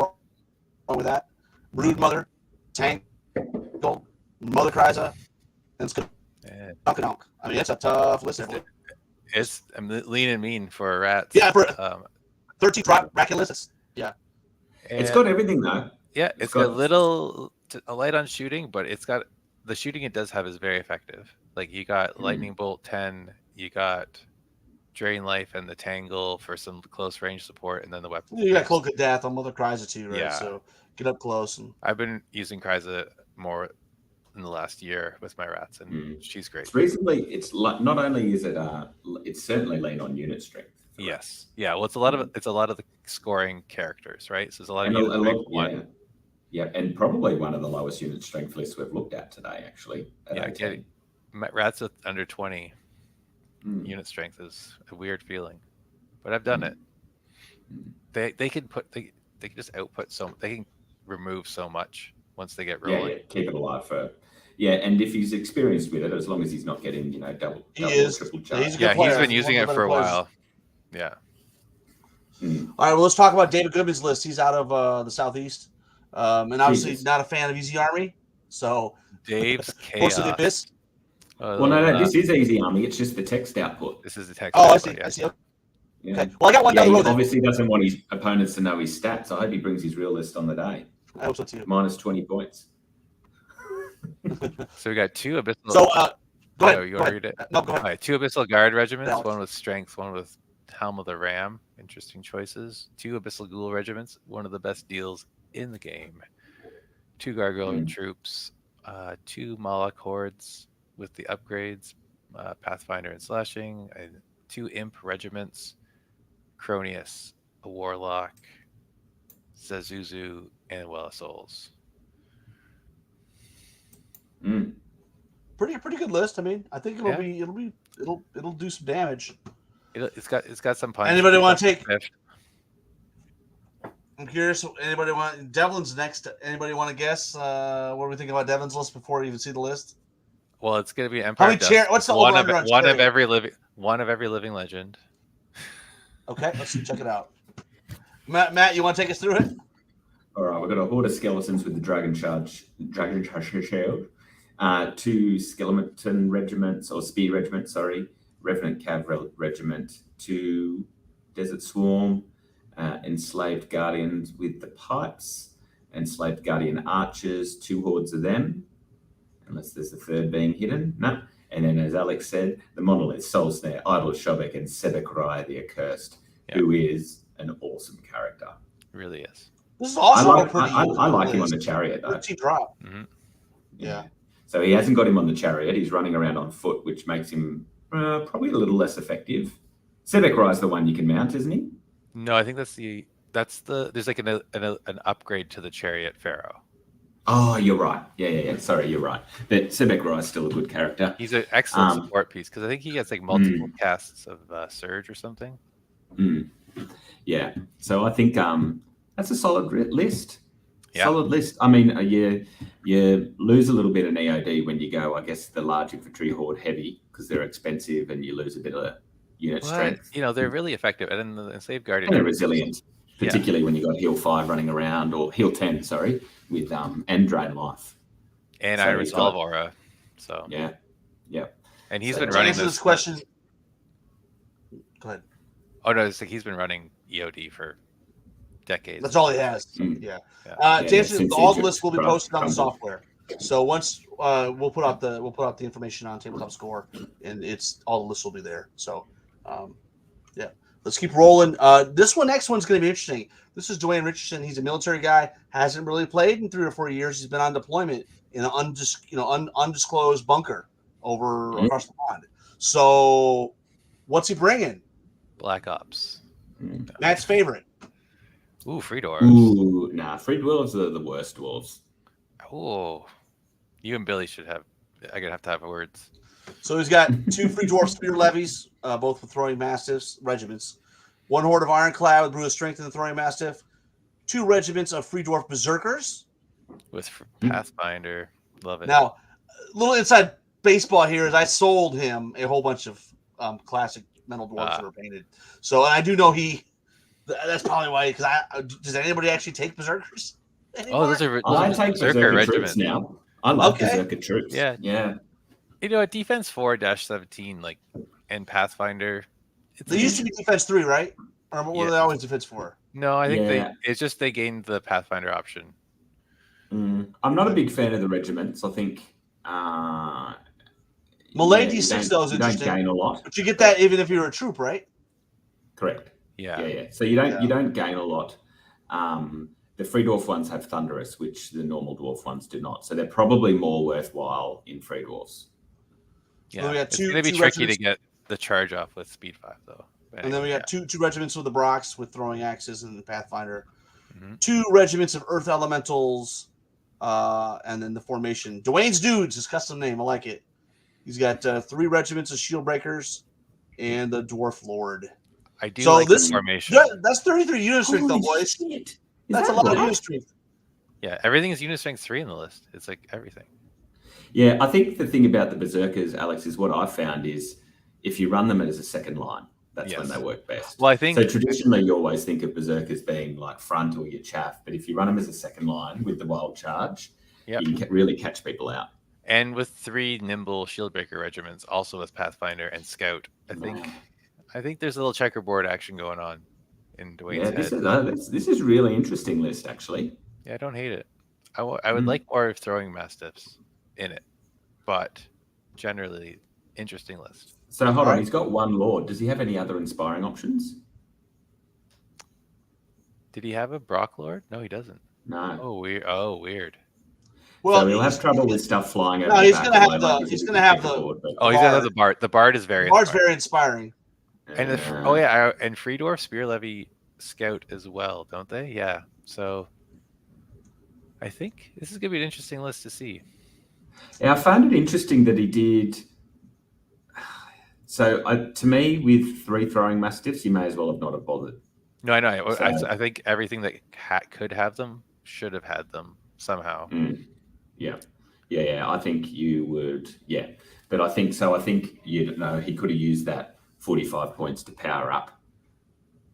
wrong with that. Brood Mother, Tank, Mother Kryza, and Skunk. I mean, that's a tough list there. I'm lean and mean for rats. Yeah, for 13th Ratkin list. Yeah, it's got everything though. Yeah, it's got a light on shooting, but it's got the shooting it does have is very effective. Like you got Lightning Bolt 10, you got Drain Life and the Tangle for some close range support, and then the weapon. You got Cloak of Death on Mother Kryza too, right? Yeah. So get up close. And I've been using Kryza more in the last year with my rats, and she's great. It's reasonably. It's not only is it it's certainly lean on unit strength. Yes. Yeah. Well, it's a lot of the scoring characters, right? So there's a lot of units. Yeah, and probably one of the lowest unit strength lists we've looked at today, actually. Yeah, rats with under 20 unit strength is a weird feeling, but I've done it. They can just output they can remove so much once they get rolling. Yeah, keep it alive for. Yeah, and if he's experienced with it, as long as he's not getting double triple charge. He's been using it for a while. Yeah. All right, well, let's talk about David Goodman's list. He's out of the Southeast, and obviously not a fan of Easy Army. So Dave's chaos. The Abyss. Well, no, this is Easy Army. It's just the text output. This is the text. Oh, output, I see. Okay. Yeah. Well, I got one. Yeah, he obviously doesn't want his opponents to know his stats. I hope he brings his real list on the day. I hope so too. Minus 20 points. So we got 2 abyssal. So, go ahead. You want to read it? No, go ahead. All right, 2 abyssal guard regiments. Alex. One with strength, one with helm of the ram. Interesting choices. 2 abyssal ghoul regiments. One of the best deals in the game. 2 gargoyle troops. 2 Moloch hordes with the upgrades, Pathfinder and slashing. And 2 imp regiments. Cronius, a warlock, Zazuzu, and Well of Souls. Pretty good list. I mean, I think it'll do some damage. It's got some punch. Anybody want to take? I'm curious. Anybody want? Devlin's next. Anybody want to guess? What do we think about Devlin's list before we even see the list? Well, it's going to be Empire. How many what's the one of every living legend. Okay, let's check it out. Matt, you want to take us through it? All right, we've got a horde of skeletons with the dragon charge shield. 2 skeleton regiments or spear regiments, Revenant Cav regiment, 2 desert swarm, enslaved guardians with the pipes, enslaved guardian archers, 2 hordes of them, unless there's a third being hidden. No. And then, as Alex said, the monolith, Soul Snare, Idol Shobek, and Sebekrai the Accursed, who is an awesome character. Really is. This is also I like him on the chariot, though. Drop. Mm-hmm. Yeah. So he hasn't got him on the chariot. He's running around on foot, which makes him probably a little less effective. Sebekrai is the one you can mount, isn't he? No, I think that's the there's like an upgrade to the chariot pharaoh. Oh, you're right. Yeah. Sorry, you're right. But Sebekrai is still a good character. He's an excellent support piece because I think he gets like multiple casts of Surge or something. Yeah. So I think that's a solid list. Yeah. Solid list. I mean, you lose a little bit in EOD when you go, I guess, the large infantry horde heavy because they're expensive and you lose a bit of unit strength. You know, they're really effective. And then the enslaved guardian. And they're resilient, particularly when you've got heal 5 running around, or heal 10, with and drain life. And I resolve aura. So yeah. And he's been running this question. Go ahead. Oh no, it's like he's been running EOD for decades. That's all he has. Yeah. All the lists will be posted on the software. So once we'll put out the information on Tabletop Score, and all the lists will be there. So let's keep rolling. This next one's going to be interesting. This is Dwayne Richardson. He's a military guy. Hasn't really played in 3 or 4 years. He's been on deployment in an undisclosed bunker over across the pond. So what's he bringing? Black Ops. Matt's favorite. Ooh, free dwarves. Ooh, nah, free dwarves are the worst dwarves. Oh, you and Billy should have. I'm gonna have to have words. So he's got 2 free dwarf spear levies, both with throwing mastiffs regiments. 1 horde of ironclad with brute strength and the throwing mastiff. 2 regiments of free dwarf berserkers with Pathfinder. Love it. Now, a little inside baseball here is I sold him a whole bunch of classic metal dwarves that were painted. So and I do know that's probably why. Because does anybody actually take berserkers anymore? Oh, those are I take berserker regiments now. I love berserker troops. Yeah. You know, at Defense 4-17, like and Pathfinder, they used to be Defense 3, right? Or were they always Defense 4? No, I think it's just they gained the Pathfinder option. I'm not a big fan of the regiments. I think Malay D6 though is interesting. You don't gain a lot, but you get that even if you're a troop, right? Correct. Yeah. So you don't gain a lot. The free dwarf ones have Thunderous, which the normal dwarf ones do not. So they're probably more worthwhile in free dwarfs. Yeah, so we got it's going to be tricky to get the charge off with Speed 5, though. But and then we got two regiments with the Brox with throwing axes and the Pathfinder. 2 regiments of Earth Elementals, and then the formation. Dwayne's Dudes, his custom name. I like it. He's got 3 regiments of Shield Breakers and the Dwarf Lord. I do like this formation. That's 33 unit strength, though, boys. That's a lot of unit strength. Yeah, everything is unit strength 3 in the list. It's like everything. Yeah, I think the thing about the Berserkers, Alex, is what I found is if you run them as a second line, that's when they work best. Well, I think so. Traditionally, you always think of Berserkers being like front or your chaff, but if you run them as a second line with the wild charge, you can really catch people out. And with 3 nimble Shieldbreaker regiments, also with Pathfinder and Scout, I think there's a little checkerboard action going on in Dwayne's head. This is really interesting list, actually. Yeah, I don't hate it. I would like more throwing mastiffs in it, but generally, interesting list. So hold All on, right. he's got one lord. Does he have any other inspiring options? Did he have a Brock Lord? No, he doesn't. No. Oh, weird. Oh, weird. Well, So he'll have trouble with stuff flying over no, the he's back. gonna have although, like, the- you he's said, gonna you have pick a the- board, but- Oh, he's gonna have the Bard. The Bard is very Bard's inspiring. very inspiring. And and Freedorf Spear Levy Scout as well, don't they? Yeah. So I think this is gonna be an interesting list to see. Yeah, I found it interesting that he did. So to me, with 3 throwing mastiffs, you may as well have not have bothered. No, I know. So- I think everything that could have them should have had them somehow. Yeah. I think you would. Yeah, but I think so. I think you know he could have used that 45 points to power up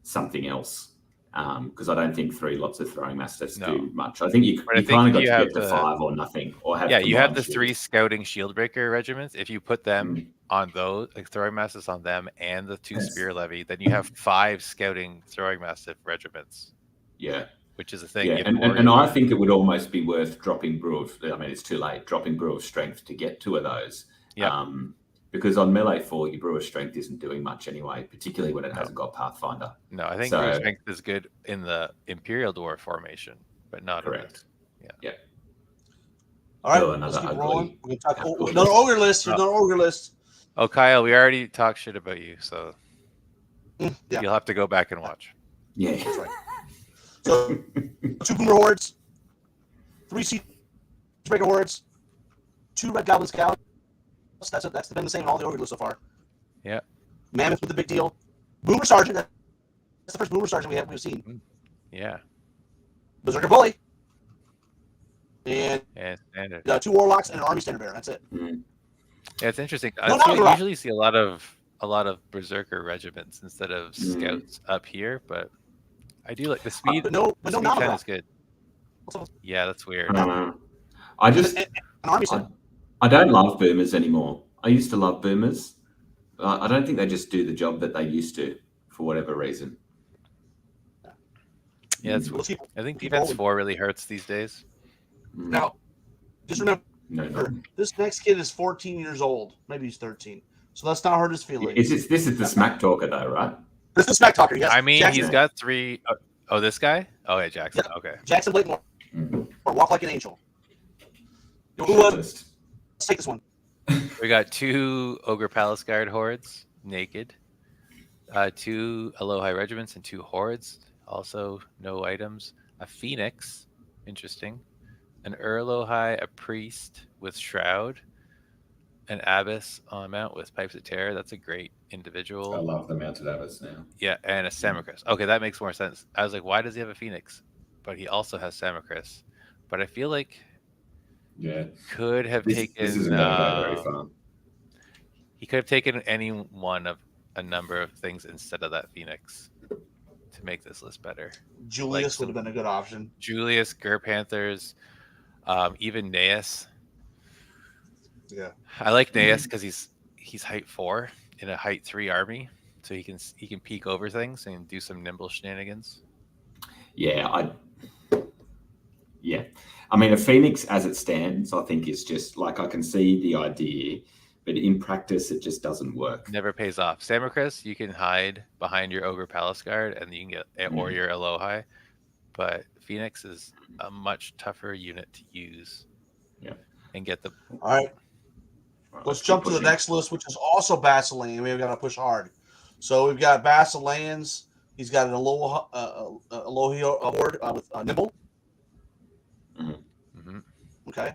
something else. Because I don't think 3 lots of throwing mastiffs do much. I think you kind of got to get to 5 or nothing, or have you have the shield. 3 scouting shieldbreaker regiments. If you put them on those, like throwing mastiffs on them, and the 2 spear levy, then you have 5 scouting throwing mastiff regiments. Yeah, which is a thing. Yeah, and I think it would almost be worth dropping Brew of. I mean, it's too late. Dropping Brew of Strength to get 2 of those. Yeah. Because on Melee 4, your Brew of Strength isn't doing much anyway, particularly when it hasn't got Pathfinder. No, I think Brew of Strength is good in the Imperial Dwarf formation, but not correct. Yeah. All right, let's keep rolling. We're gonna talk another ogre list. Here's another ogre list. Oh, Kyle, we already talked shit about you, so yeah. You'll have to go back and watch. Yeah, that's right. So 2 Boomer Hordes, 3 Siege Breaker Hordes, 2 Red Goblin Scouts. That's been the same in all the ogre lists so far. Yeah. Mammoth with the big deal. Boomer Sergeant. That's the first Boomer Sergeant we've seen. Yeah. Berserker Bully. And standard. 2 Warlocks and an Army Standard Bearer. That's it. Mm-hmm. Yeah, it's interesting. No, you usually see a lot of Berserker regiments instead of Scouts up here, but I do like the speed. But no 10 is good. Yeah, that's weird. I just an Army I don't love boomers anymore. I used to love boomers. I don't think they just do the job that they used to for whatever reason. Yeah, I think defense 4 really hurts these days. Now, just remember, no. This next kid is 14 years old. Maybe he's 13. So let's not hurt his feelings. This is the smack talker, though, right? This is the smack talker, yes. I mean, Jackson. he's got 3. Oh, this guy? Oh, yeah, Jackson. Yeah. Okay. Jackson Blakemore. Or Walk Like an Angel. Let's take this one. We got 2 Ogre Palace Guard hordes, naked. 2 Alohi regiments and 2 hordes. Also, no items. A Phoenix, interesting. An Urlohai, a priest with Shroud. An Abbess on mount with Pipes of Terror. That's a great individual. I love the mounted Abbess now. Yeah, and a Samacris. Okay, that makes more sense. I was like, why does he have a Phoenix? But he also has Samacris. But I feel like could have taken. This isn't going to go very far. He could have taken any one of a number of things instead of that Phoenix to make this list better. Julius would have been a good option. Julius, Gur Panthers, even Naeus. Yeah, I like Naeus because he's height 4 in a height 3 army, so he can peek over things and do some nimble shenanigans. Yeah, I mean, a Phoenix as it stands, I think is just like I can see the idea, but in practice, it just doesn't work. Never pays off. Samacris, you can hide behind your Ogre Palace Guard and you can get or your Alohi, but Phoenix is a much tougher unit to use. Yeah, and get the. All right. Let's jump to the next list, which is also Basilean. We've got to push hard. So we've got Basileans. He's got an Alohi horde with Nibble. Mm-hmm. Okay.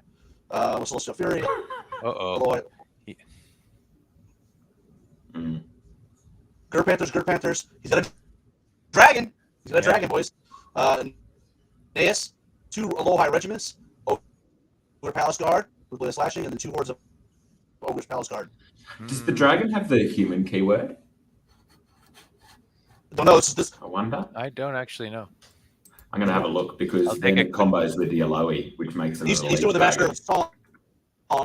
With Celestial Fury. Uh-oh. Gur Panthers. He's got a dragon. He's got a dragon, boys. Naeus, 2 Alohi regiments. Ogre Palace Guard with Blade Slashing, and then 2 hordes of Ogre's Palace Guard. Does the dragon have the human keyword? Don't know. This. I wonder. I don't actually know. I'm going to have a look because then it combos with the Alohi, which makes it. He's doing the Master of Song,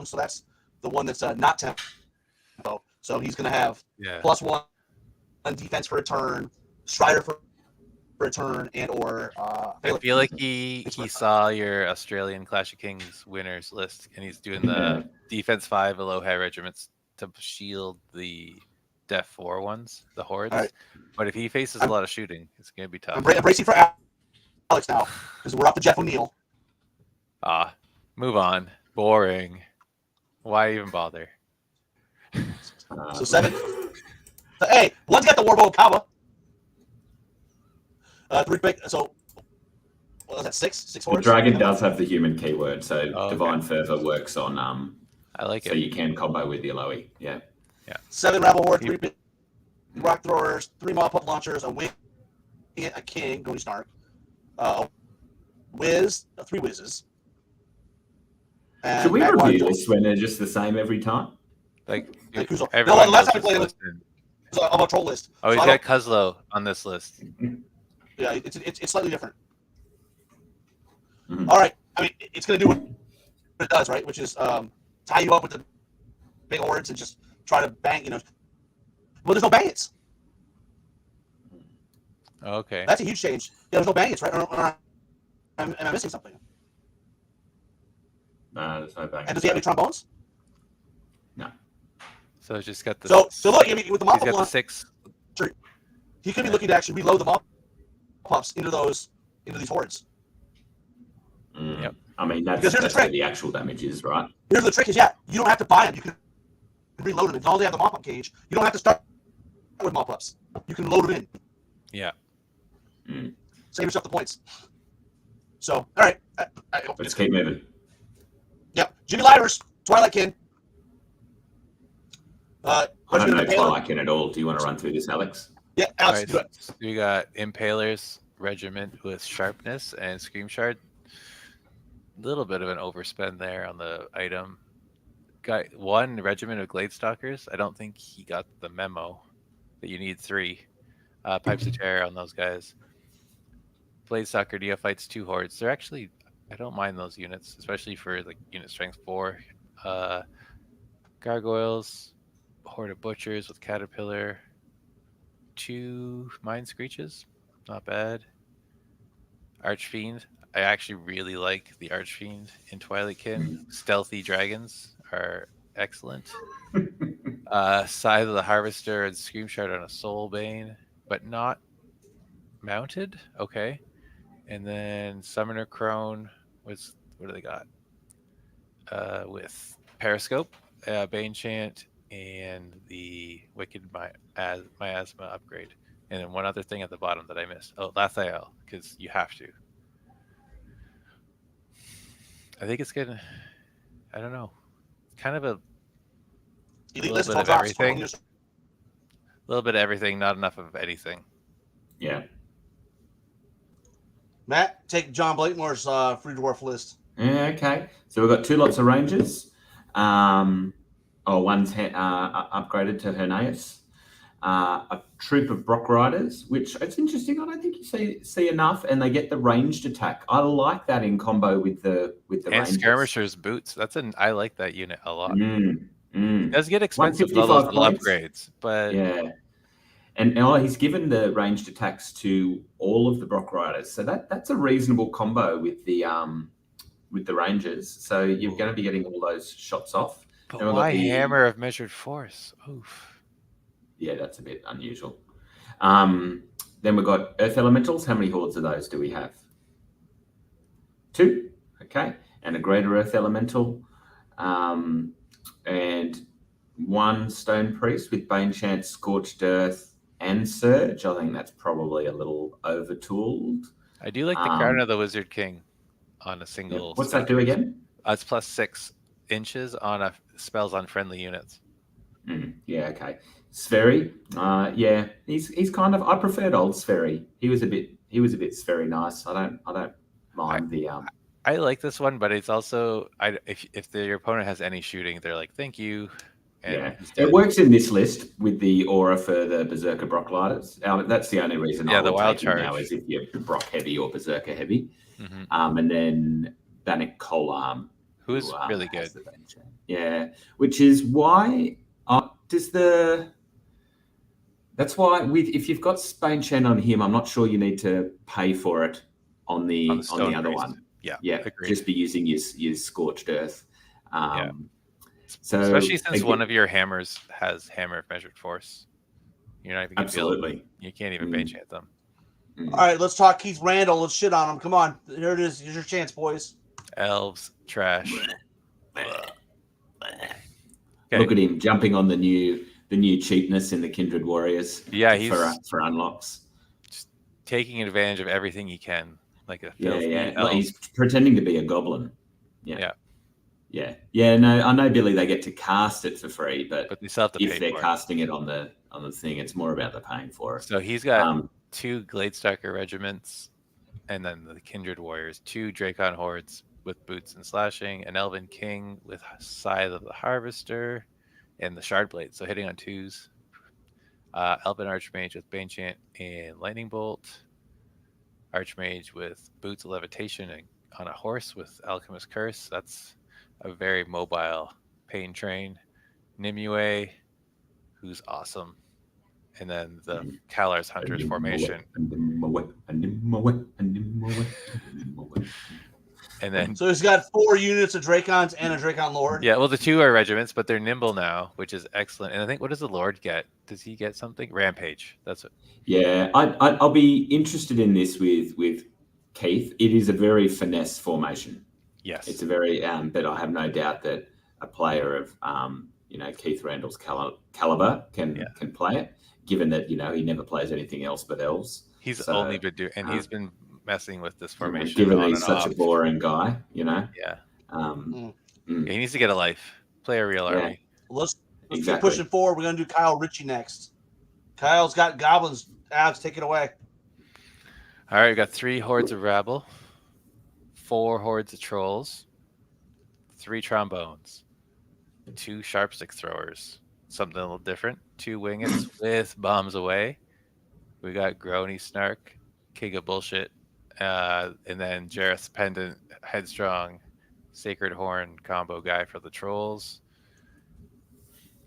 so that's the one that's not tempo. So he's going to have +1 on defense for a turn, Strider for for a turn and or I feel like he saw your Australian Clash of Kings winners list, and he's doing the defense 5 Aloha regiments to shield the Def 4 ones, the hordes. Right. But if he faces a lot of shooting, it's going to be tough. I'm bracing for Alex now because we're off to Jeff O'Neill. Move on. Boring. Why even bother? So 7. Hey, one's got the Warbow Kawa. 3 big. So what was that? 6 The hordes. dragon does have the human keyword, so okay. Divine Fervor works on. I like it. So you can combo with the Aloe. Yeah. 7 Rabble Horde, 3 big rock throwers, 3 mob pup launchers, a wing, a king, Goni Stark, a whiz, 3 whizzes. Should we review this when they're just the same every time? Like everyone last time I played it was on a troll list. Oh, he's got Cuzlo on this list. Yeah, it's slightly different. Mm-hmm. All right, I mean it's going to do what it does, right? Which is tie you up with the big hordes and just try to bang, Well, there's no bangits. Okay. That's a huge change. Yeah, there's no bangits, right? Am I missing something? No, there's no bangits. And does he have any trombones? No. So it's just got the. So look, I mean, with the mob he's got the 6. He could be looking to actually reload the mob pups into these hordes. Yep. I mean, that's where the actual damage is, right? Here's the trick: you don't have to buy them. You can reload them. As long as they have the mop up cage, you don't have to start with mop ups. You can load them in. Yeah. Save yourself the points. So, all right. Let's keep moving. Yep. Jimmy Livers, Twilight Kin. I don't know Twilight Kin at all. Do you want to run through this, Alex? Yeah, Alex. All right, so we got Impaler's regiment with sharpness and Scream Shard. Little bit of an overspend there on the item. Got 1 regiment of Gladestalkers. I don't think he got the memo that you need 3 Pipes of Terror on those guys. Gladestalker Neophytes 2 hordes. They're actually, I don't mind those units, especially for like unit strength 4. Gargoyles, horde of butchers with Caterpillar. 2 Mind Screeches, not bad. Archfiend. I actually really like the Archfiend in Twilight Kin. Stealthy dragons are excellent. Scythe of the Harvester and Scream Shard on a Soulbane, but not mounted. Okay. And then Summoner Crone was, what do they got? With Periscope, Bane Chant, and the Wicked Miasma upgrade. And then one other thing at the bottom that I missed. Oh, Lathael, because you have to. I think it's gonna. I don't know. Kind of a little bit of everything. A little bit of everything, not enough of anything. Yeah. Matt, take John Blakemore's free dwarf list. Yeah, okay. So we've got 2 lots of rangers. One's upgraded to Hernaeus. A troop of Brock Riders, which it's interesting. I don't think you see enough, and they get the ranged attack. I like that in combo with the and skirmishers boots. I like that unit a lot. It does get expensive levels of upgrades, but yeah. And he's given the ranged attacks to all of the Brock Riders, so that's a reasonable combo with the rangers. So you're going to be getting all those shots off. But why Hammer of Measured Force? Oof. Yeah, that's a bit unusual. Then we've got Earth Elementals. How many hordes of those do we have? 2. Okay. And a Greater Earth Elemental. And 1 Stone Priest with Bane Chant, Scorched Earth, and Surge. I think that's probably a little over-tooled. I do like the Crown of the Wizard King on a single. What's that do again? It's plus 6 inches on spells on friendly units. Yeah, okay. Spheri, yeah, he's kind of. I preferred old Spheri. He was a bit Spheri nice. I don't mind the. I like this one, but it's also if your opponent has any shooting, they're like, thank you. And it works in this list with the aura for the Berserker Brock Lighters. That's the only reason. Yeah, the wild charge now is if you're Brock heavy or Berserker heavy. Mm-hmm. And then Bannock Colarm, who is really good. Yeah, which is why does the That's why if you've got Spain Chen on him, I'm not sure you need to pay for it on the Stone other Priest. one. Yeah, Yeah, agreed. just be using your Scorched Earth. Yeah. So Especially since one of your hammers has Hammer of Measured Force. You're not even gonna absolutely. you can't even Bane Chant them. All right, let's talk Keith Randall. Let's shit on him. Come on. Here it is. Here's your chance, boys. Elves, trash. Look at him jumping on the new cheapness in the Kindred Warriors. Yeah, for unlocks. Just taking advantage of everything he can, like a Yeah. elf. He's pretending to be a goblin. Yeah. No, I know, Billy. They get to cast it for free, but they still have to if pay they're casting it on the thing, it's more about the paying for it. So he's got 2 Gladestalker regiments, and then the Kindred Warriors, 2 Dracon hordes with boots and slashing, an Elven King with Scythe of the Harvester, and the Shardblade, so hitting on 2s. Elven Archmage with Bane Chant and Lightning Bolt. Archmage with Boots of Levitation and on a horse with Alchemist Curse. That's a very mobile Pain Train. Nimue, who's awesome. And then the Kalar's Hunters formation. And then So he's got 4 units of Dracons and a Dracon Lord. Yeah, well, the 2 are regiments, but they're nimble now, which is excellent. And I think, what does the Lord get? Does he get something? Rampage. That's it. Yeah, I'll be interested in this with Keith. It is a very finesse formation. Yes, it's a very but I have no doubt that a player of Keith Randall's caliber can play it. Given that he never plays anything else but elves. He's only been doing, and he's been messing with this formation. Given he's such a boring guy, Yeah. He needs to get a life. Play a real army. Let's keep pushing forward. We're gonna do Kyle Ritchie next. Kyle's got goblins. Alex, take it away. All right, we got 3 hordes of rabble, 4 hordes of trolls, 3 trombones, 2 sharp stick throwers. Something a little different. 2 wingets with bombs away. We got Groany Snark, King of Bullshit, and then Jareth Pendant, Headstrong, Sacred Horn combo guy for the trolls.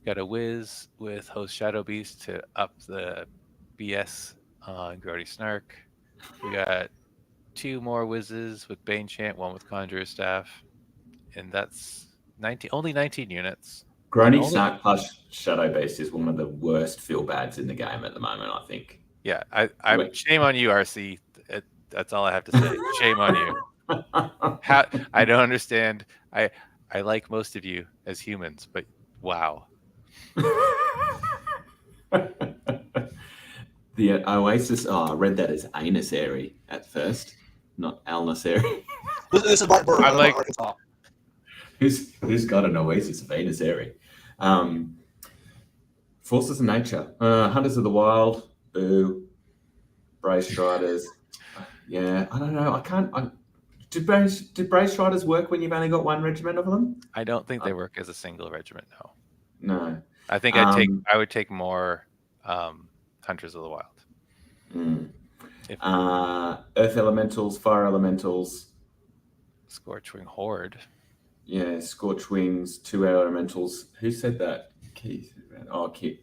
Got a Wiz with Host Shadow Beast to up the BS on Groany Snark. We got 2 more Wizzes with Bane Chant, 1 with Conjurer Staff, and that's only 19 units. Groany Snark plus Shadow Beast is one of the worst feel bads in the game at the moment, I think. Yeah, I'm shame on you, RC. That's all I have to say. Shame on you. I don't understand. I like most of you as humans, but wow. The Oasis. I read that as anus airy at first, not alnus airy. This is Bart Burr. I'm like, Arkansas. Who's got an Oasis of anus airy? Forces of Nature, Hunters of the Wild, boo. Brace Riders. Yeah, I don't know. I can't. Did Brace Riders work when you've only got 1 regiment of them? I don't think they work as a single regiment. No. I think I would take more Hunters of the Wild. Earth Elementals, Fire Elementals, Scorchwing Horde. Yeah, Scorch Wings, 2 Elementals. Who said that? Keith. Oh, Keith.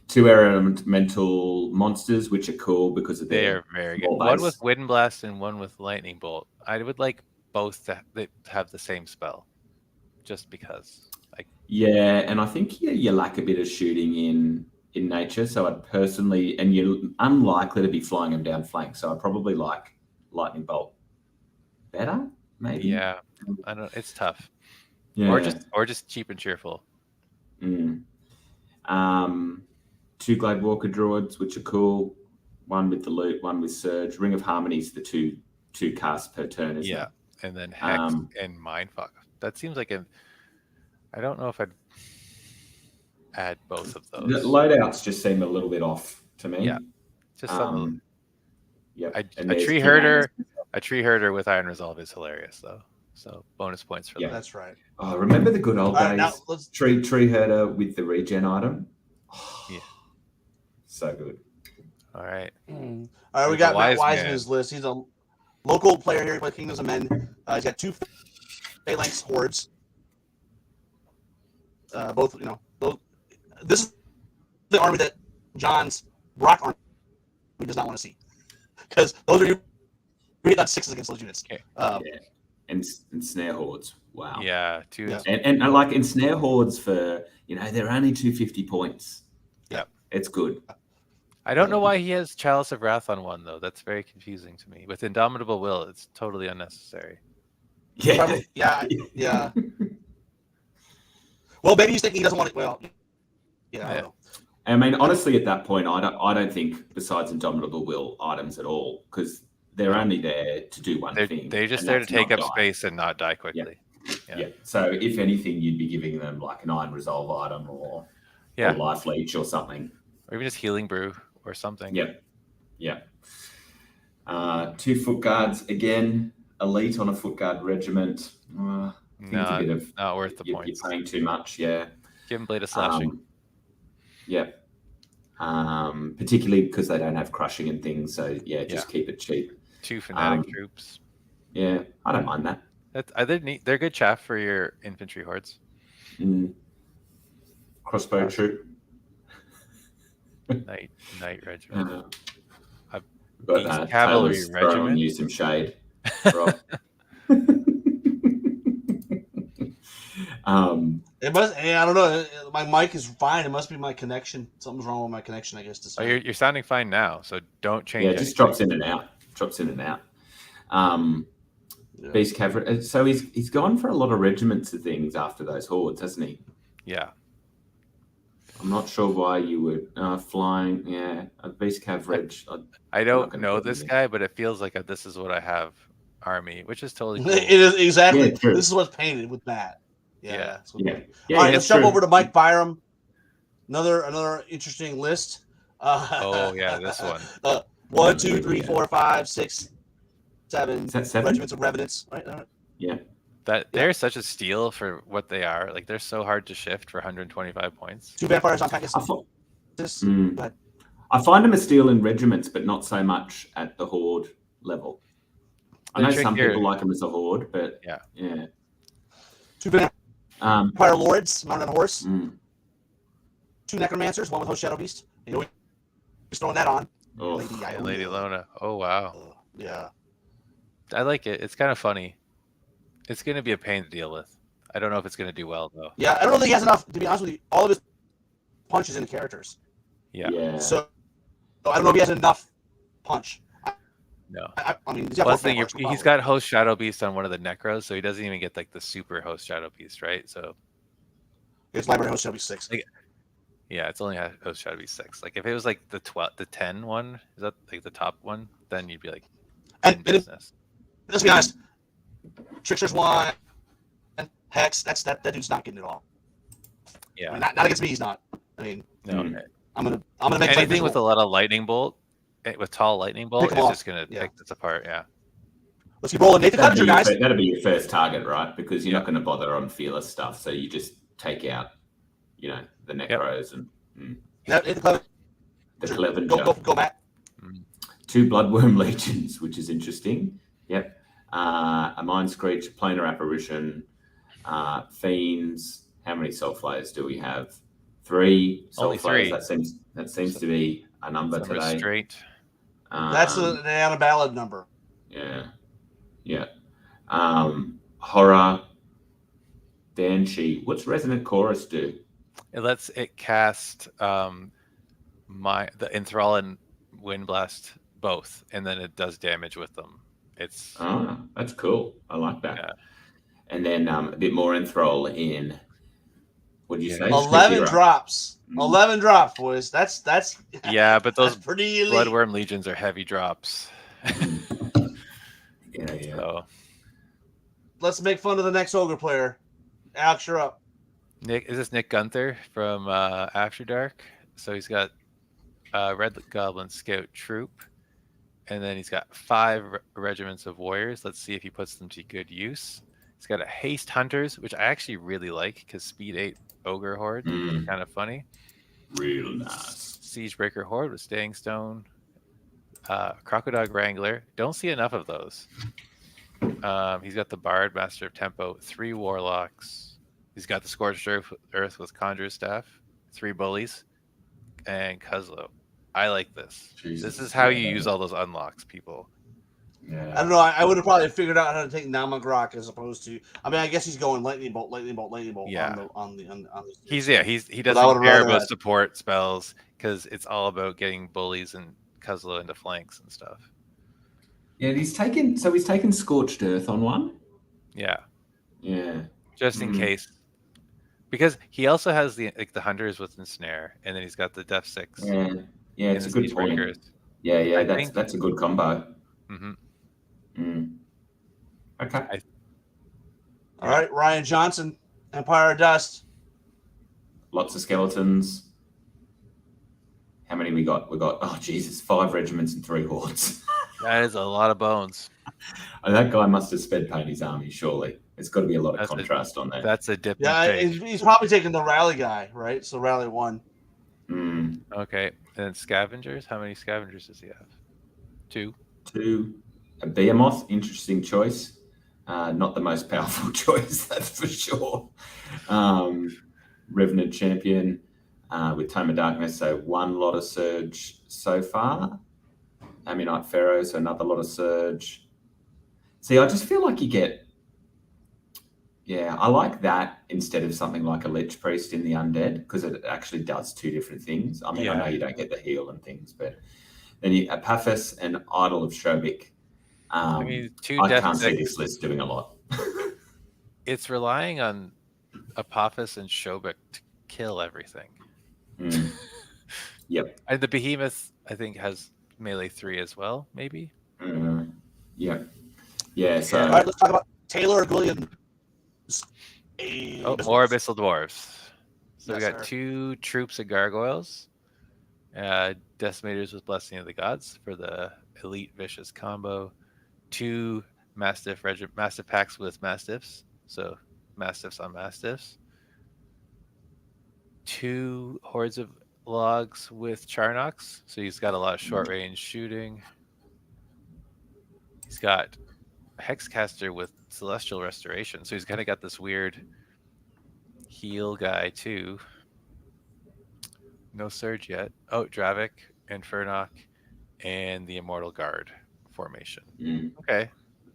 2 Elemental monsters, which are cool because of they're very good. One with Wind Blast and 1 with Lightning Bolt. I would like both to have the same spell, just because. Yeah, and I think you lack a bit of shooting in nature. So I'd personally, and you're unlikely to be flying them down flank. So I'd probably like Lightning Bolt better, maybe. Yeah, I don't. It's tough. Yeah. Or just cheap and cheerful. 2 Glade Walker Druids, which are cool. 1 with the loot, 1 with Surge. Ring of Harmony's the two casts per turn, isn't it? And then Hex and Mindfuck. That seems like I don't know if I'd add both of those. The loadouts just seem a little bit off to me. Yeah, just something. Yeah, a tree herder with Iron Resolve is hilarious, though. So bonus points for that. That's right. Oh, remember the good old days? Now, tree herder with the regen item. Oh, yeah, so good. All right. All right, we got Matt Wiseman's list. He's a local player here. He plays Kingdoms of Men. He's got 2 Phalanx hordes. Both. This is the army that John's Brock army does not want to see, because those are you hit on 6s against those units. Okay. And snare hordes. Wow. Yeah, two. Yeah. And like in snare hordes for they're only 250 points. Yeah. It's good. I don't know why he has Chalice of Wrath on one though. That's very confusing to me. With Indomitable Will, it's totally unnecessary. Yeah. Probably, yeah. Well, maybe he's thinking he doesn't want it. Well, yeah. I don't know. I mean, honestly, at that point, I don't think besides Indomitable Will items at all, because they're only there to do one thing. They're just and there to that's take not up die. space and not die quickly. Yeah. So if anything, you'd be giving them like an Iron Resolve item or Life Leech or something. Or even just Healing Brew or something. Yeah. 2 foot guards again. Elite on a foot guard regiment. Not worth the points. You're paying too much. Yeah. Give him Blade of Slashing. Particularly because they don't have crushing and things. So just keep it cheap. 2 Fanatic troops. Yeah, I don't mind that. Are they neat? They're good chaff for your infantry hordes. Crossbow troop. Knight regiment. But Cavalry Taylor's throwing regiment. you some shade, Rob. It must. I don't know. My mic is fine. It must be my connection. Something's wrong with my connection, I guess. Oh, you're sounding fine now, so don't change. Yeah, it just drops in and out. Beast Cavalry. So he's gone for a lot of regiments of things after those hordes, hasn't he? Yeah. I'm not sure why you would flying. Yeah, a Beast Cav Reg. I don't know this guy, but it feels like this is what I have army, which is totally cool. It is exactly. Yeah, true. This is what's painted with that. Yeah. All right, let's jump over to Mike Byram. Another interesting list. This one. 1, 2, 3, 4, 5, 6, 7. Is that 7? Regiments of Revenants. Right. Yeah. They're such a steal for what they are. Like they're so hard to shift for 125 points. 2 vampires on Pegasus. I find them a steal in regiments, but not so much at the horde level. I know some people like them as a horde, but yeah. 2 vampire lords mounted on a horse. 2 necromancers, one with Host Shadow Beast. He's throwing that on. Lady Lona. Oh wow. Yeah. I like it. It's kind of funny. It's going to be a pain to deal with. I don't know if it's going to do well though. Yeah, I don't think he has enough. To be honest with you, all of his punches in the characters. Yeah. So I don't know if he has enough punch. No. I mean, he's got Host Shadow Beast on one of the Necros, so he doesn't even get like the super Host Shadow Beast, right? So it's Library Host Shadow Beast 6. It's only Host Shadow Beast 6. Like if it was like the 10 one, is that like the top one? Then you'd be like in business. Let's be honest. Trickster's 1, Hex. That dude's not getting it all. Yeah. I mean, not against me. He's not. I mean, no. I'm gonna make anything with a lot of lightning bolt. With tall lightning bolt, it's just going to pick this apart. Yeah. Let's keep rolling. Nathan Clevenger, guys. That'll be your first target, right? Because you're not going to bother on fearless stuff, so you just take out, the necros and the Clevenger. Go back. 2 bloodworm legions, which is interesting. Yep. A mind screech, planar apparition, fiends. How many soulflayers do we have? 3 soulflayers. That seems to be a number today. Straight. That's the Anna Ballad number. Yeah. Horror. Banshee. What's Resonant Chorus do? It lets it cast the Enthrall and Wind Blast both, and then it does damage with them. That's cool. I like that. Yeah. And then a bit more Enthrall in. What did you say? 11 drops. 11 drops, boys. That's yeah, but those pretty elite. Bloodworm Legions are heavy drops. Yeah. So, let's make fun of the next ogre player. Alex, you're up. Is this Nick Gunther from After Dark? So he's got Red Goblin Scout Troop, and then he's got 5 regiments of warriors. Let's see if he puts them to good use. He's got a Haste Hunters, which I actually really like because Speed 8 Ogre Horde is kind of funny. Real nice. Siegebreaker Horde with Staying Stone. Crocodile Wrangler. Don't see enough of those. He's got the Bard, Master of Tempo, 3 Warlocks. He's got the Scorched Earth with Conjurer's Staff, 3 Bullies. and Cuzlo. I like this. Jesus, This is how you yeah. use all those unlocks, people. Yeah. I don't know. I would have probably figured out how to take Namagrok as opposed to. I mean, I guess he's going lightning bolt Yeah. on the. He But I doesn't would've care rather about had- support spells because it's all about getting bullies and Cuzlo into flanks and stuff. Yeah, he's taken Scorched Earth on one. Yeah, Yeah. just in case. Because he also has the hunters with ensnare, and then he's got the Def 6. Yeah. Yeah, it's a good point. Breakers. Yeah, that's a good combo. Mm-hmm. Okay. All right, Ryan Johnson, Empire of Dust. Lots of skeletons. How many we got? We got 5 regiments and 3 hordes. That is a lot of bones. And that guy must have sped paint his army, surely. It's got to be a lot of contrast on that. That's a dip. Yeah, he's probably taking the rally guy, right? So rally 1. Okay, and scavengers. How many scavengers does he have? 2. 2. A Behemoth, interesting choice. Not the most powerful choice, that's for sure. Revenant Champion with Tome of Darkness, so 1 lot of Surge so far. Ammonite Pharaoh, so another lot of Surge. See, I just feel like you get... Yeah, I like that instead of something like a Lich Priest in the Undead, because it actually does 2 different things. I mean, I know you don't get the heal and things, but then you Apathis and Idol of Shobik. I mean, I can't see this list doing a lot. It's relying on Apophis and Shobik to kill everything. Yep. And the Behemoth, I think, has melee 3 as well, maybe? Yeah. Yeah, so... All right, let's talk about Taylor Gwilliam. More Abyssal Dwarves. So Yes, we got sir. 2 troops of gargoyles. Decimators with Blessing of the Gods for the Elite Vicious combo. 2 Mastiff packs with Mastiffs. So Mastiffs on Mastiffs. 2 hordes of logs with Charnox. So he's got a lot of short range shooting. He's got Hexcaster with Celestial Restoration. So he's kind of got this weird heal guy too. No Surge yet. Oh, Dravik, Infernok, and the Immortal Guard formation. Okay.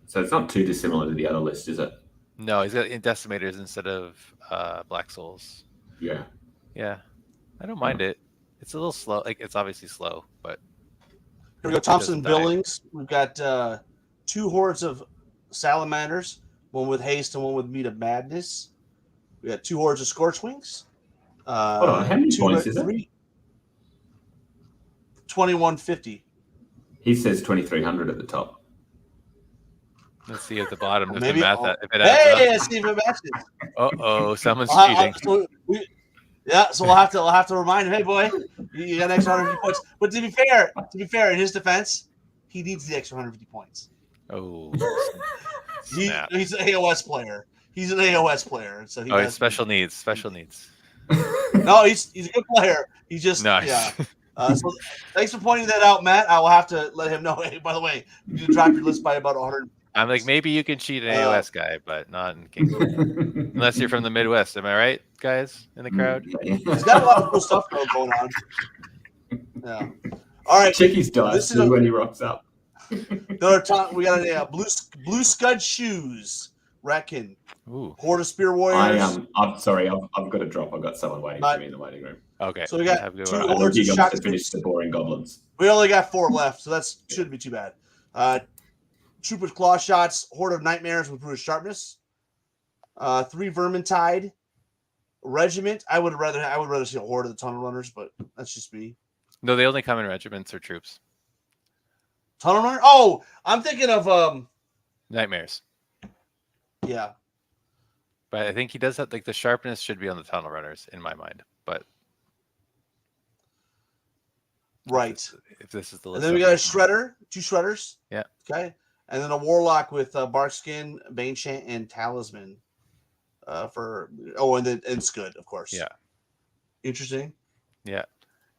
So it's not too dissimilar to the other list, is it? No, he's got Decimators instead of Black Souls. Yeah. Yeah. I don't mind it. It's a little slow. Like, it's obviously slow, but... Here we go, Thompson Billings. We've got 2 hordes of Salamanders, 1 with Haste and 1 with Meat of Madness. We got 2 hordes of Scorchwings. Hold on, how many points is it? 2150. He says 2,300 at the top. Let's see at the bottom. If Maybe. it adds up. Let's see if it matches. Uh-oh, someone's cheating. So we'll have to remind him, hey boy, you got an extra 150 points. But to be fair, in his defense, he needs the extra 150 points. Oh, he's an AOS player. He's an AOS player, so he's special needs. Special needs. No, he's a good player. He just nice. So thanks for pointing that out, Matt. I will have to let him know. Hey, by the way, you drop your list by about 100. I'm like, maybe you can cheat an AOS guy, but not in Kings. Unless you're from the Midwest. Am I right, guys, in the crowd? He's got a lot of cool stuff going on. Yeah. All right. Check his dice when he rocks up. Another time, we got a blue Scud Shoes. Ratkin. Ooh. Horde of Spear Warriors. I'm sorry, I've got to drop. I've got someone waiting for me in the waiting room. Okay. So we got 2 hordes of to finish the boring goblins. We only got 4 left, so that shouldn't be too bad. Troop of Claw Shots, Horde of Nightmares with Brutish Sharpness. 3 Vermintide. Regiment. I would rather see a Horde of the Tunnel Runners, but that's just me. No, they only come in regiments or troops. Tunnel Runner? Oh, I'm thinking of Nightmares. Yeah. But I think he does have, like, the sharpness should be on the Tunnel Runners in my mind. But right. If this is the list. And then we got a Shredder, 2 Shredders. Yeah. Okay. And then a Warlock with Barkskin, Baneshant, and Talisman. And Scud, of course. Yeah. Interesting. Yeah.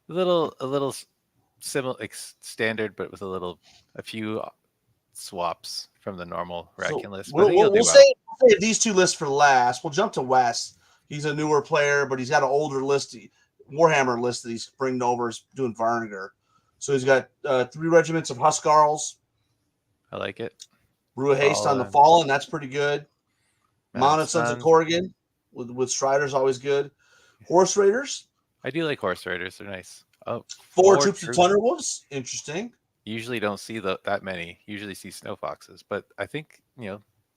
A little similar, like standard, but with a few swaps from the normal Ratkin list. We'll save these 2 lists for last. We'll jump to Wes. He's a newer player, but he's got an older list. Warhammer list that he's bringing over is doing Varniger. So he's got 3 regiments of Huskarls, I like it. Brew of Haste on the Fallen. Fallen. That's pretty good. Mounted Sons of Sons. Corrigan with Striders, always good. Horse Raiders. I do like horse raiders. They're nice. Oh, 4 troops of Thunderwolves. Interesting. Usually don't see that many. Usually see snow foxes, but I think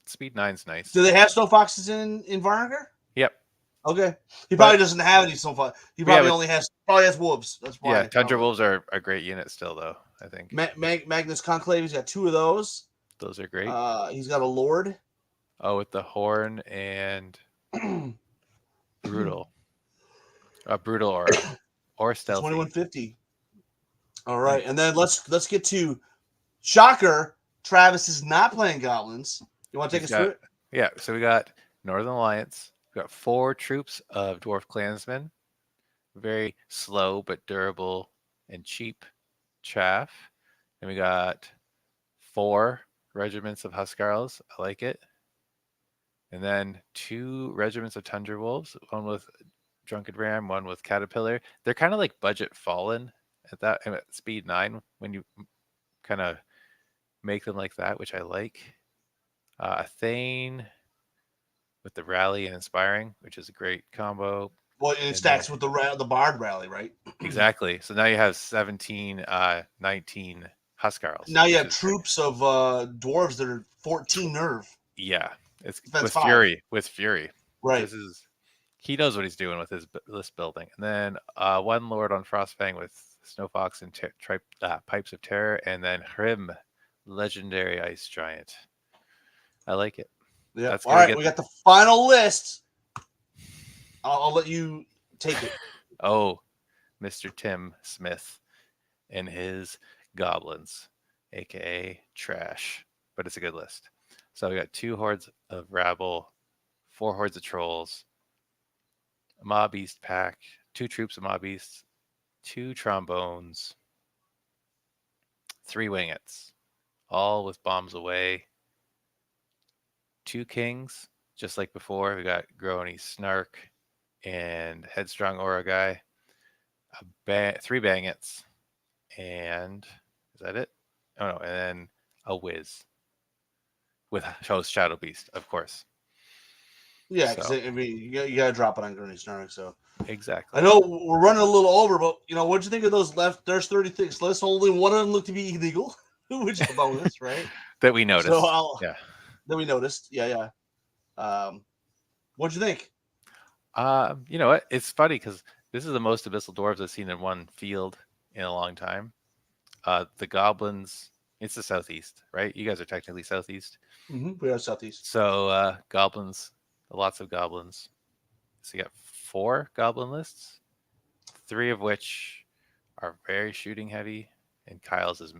speed 9's nice. Do they have Snow Foxes in Varniger? Yep. Okay. He probably doesn't have any Snow Foxes. He probably only has wolves. That's why. Yeah, Tundra Wolves are a great unit still, though, I think. Magnus Conclave, he's got 2 of those. Those are great. He's got a Lord. Oh, with the horn and brutal. Brutal or stealthy. 2150. All right, and then let's get to shocker. Travis is not playing goblins. You want to take us through it? Yeah, so we got Northern Alliance. We got 4 troops of Dwarf Clansmen. Very slow but durable and cheap chaff. And we got 4 regiments of Huskarls. I like it. And then 2 regiments of Tundra Wolves, one with Drunken Ram, one with Caterpillar. They're kind of like budget Fallen at speed 9 when you kind of make them like that, which I like. A Thane with the Rally and Inspiring, which is a great combo. Well, it stacks with the Bard Rally, right? Exactly. So now you have 17, 19 Huskarls. Now you have troops of dwarves that are 14 nerve. Yeah, it's That's with 5. Fury. With Fury, right? He knows what he's doing with his list building. And then 1 Lord on Frostfang with Snowfox and Pipes of Terror, and then Hrim, Legendary Ice Giant. I like it. Yeah. All right, we got the final list. I'll let you take it. Oh, Mr. Tim Smith and his goblins, aka trash, but it's a good list. So we got 2 hordes of rabble, 4 hordes of trolls, a mob beast pack, 2 troops of mob beasts, 2 trombones, 3 wingets, all with bombs away, 2 kings, just like before. We got Groany Snark and Headstrong Aura Guy, 3 Bangets, and is that it? Oh no, and then a Wiz with Shadow Beast, of course. Yeah, because you gotta drop it on Groany Snark. So exactly. I know we're running a little over, but what'd you think of those left? There's 36 lists. Only one of them looked to be illegal, which is a bonus, right? That we noticed. So that we noticed. Yeah. What'd you think? You know what? It's funny because this is the most Abyssal Dwarves I've seen in one field in a long time. The goblins, it's the southeast, right? You guys are technically southeast. Mm-hmm. We are southeast. So goblins, lots of goblins. So you got 4 goblin lists, 3 of which are very shooting heavy, and Kyle's is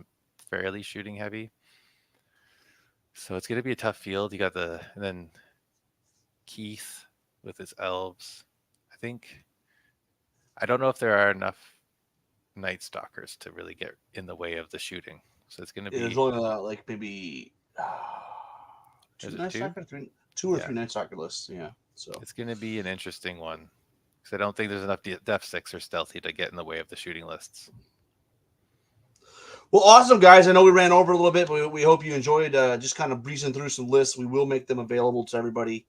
fairly shooting heavy. So it's going to be a tough field. You got and then Keith with his elves. I don't know if there are enough Night Stalkers to really get in the way of the shooting. So it's going to be. There's only like maybe 2 Night Stalker, 2 or 3 Night Stalker lists. Yeah. So it's going to be an interesting one because I don't think there's enough Def 6 or Stealthy to get in the way of the shooting lists. Well, awesome, guys. I know we ran over a little bit, but we hope you enjoyed just kind of breezing through some lists. We will make them available to everybody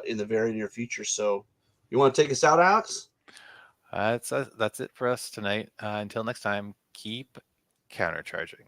in the very near future. So you want to take us out, Alex? That's it for us tonight. Until next time, keep countercharging.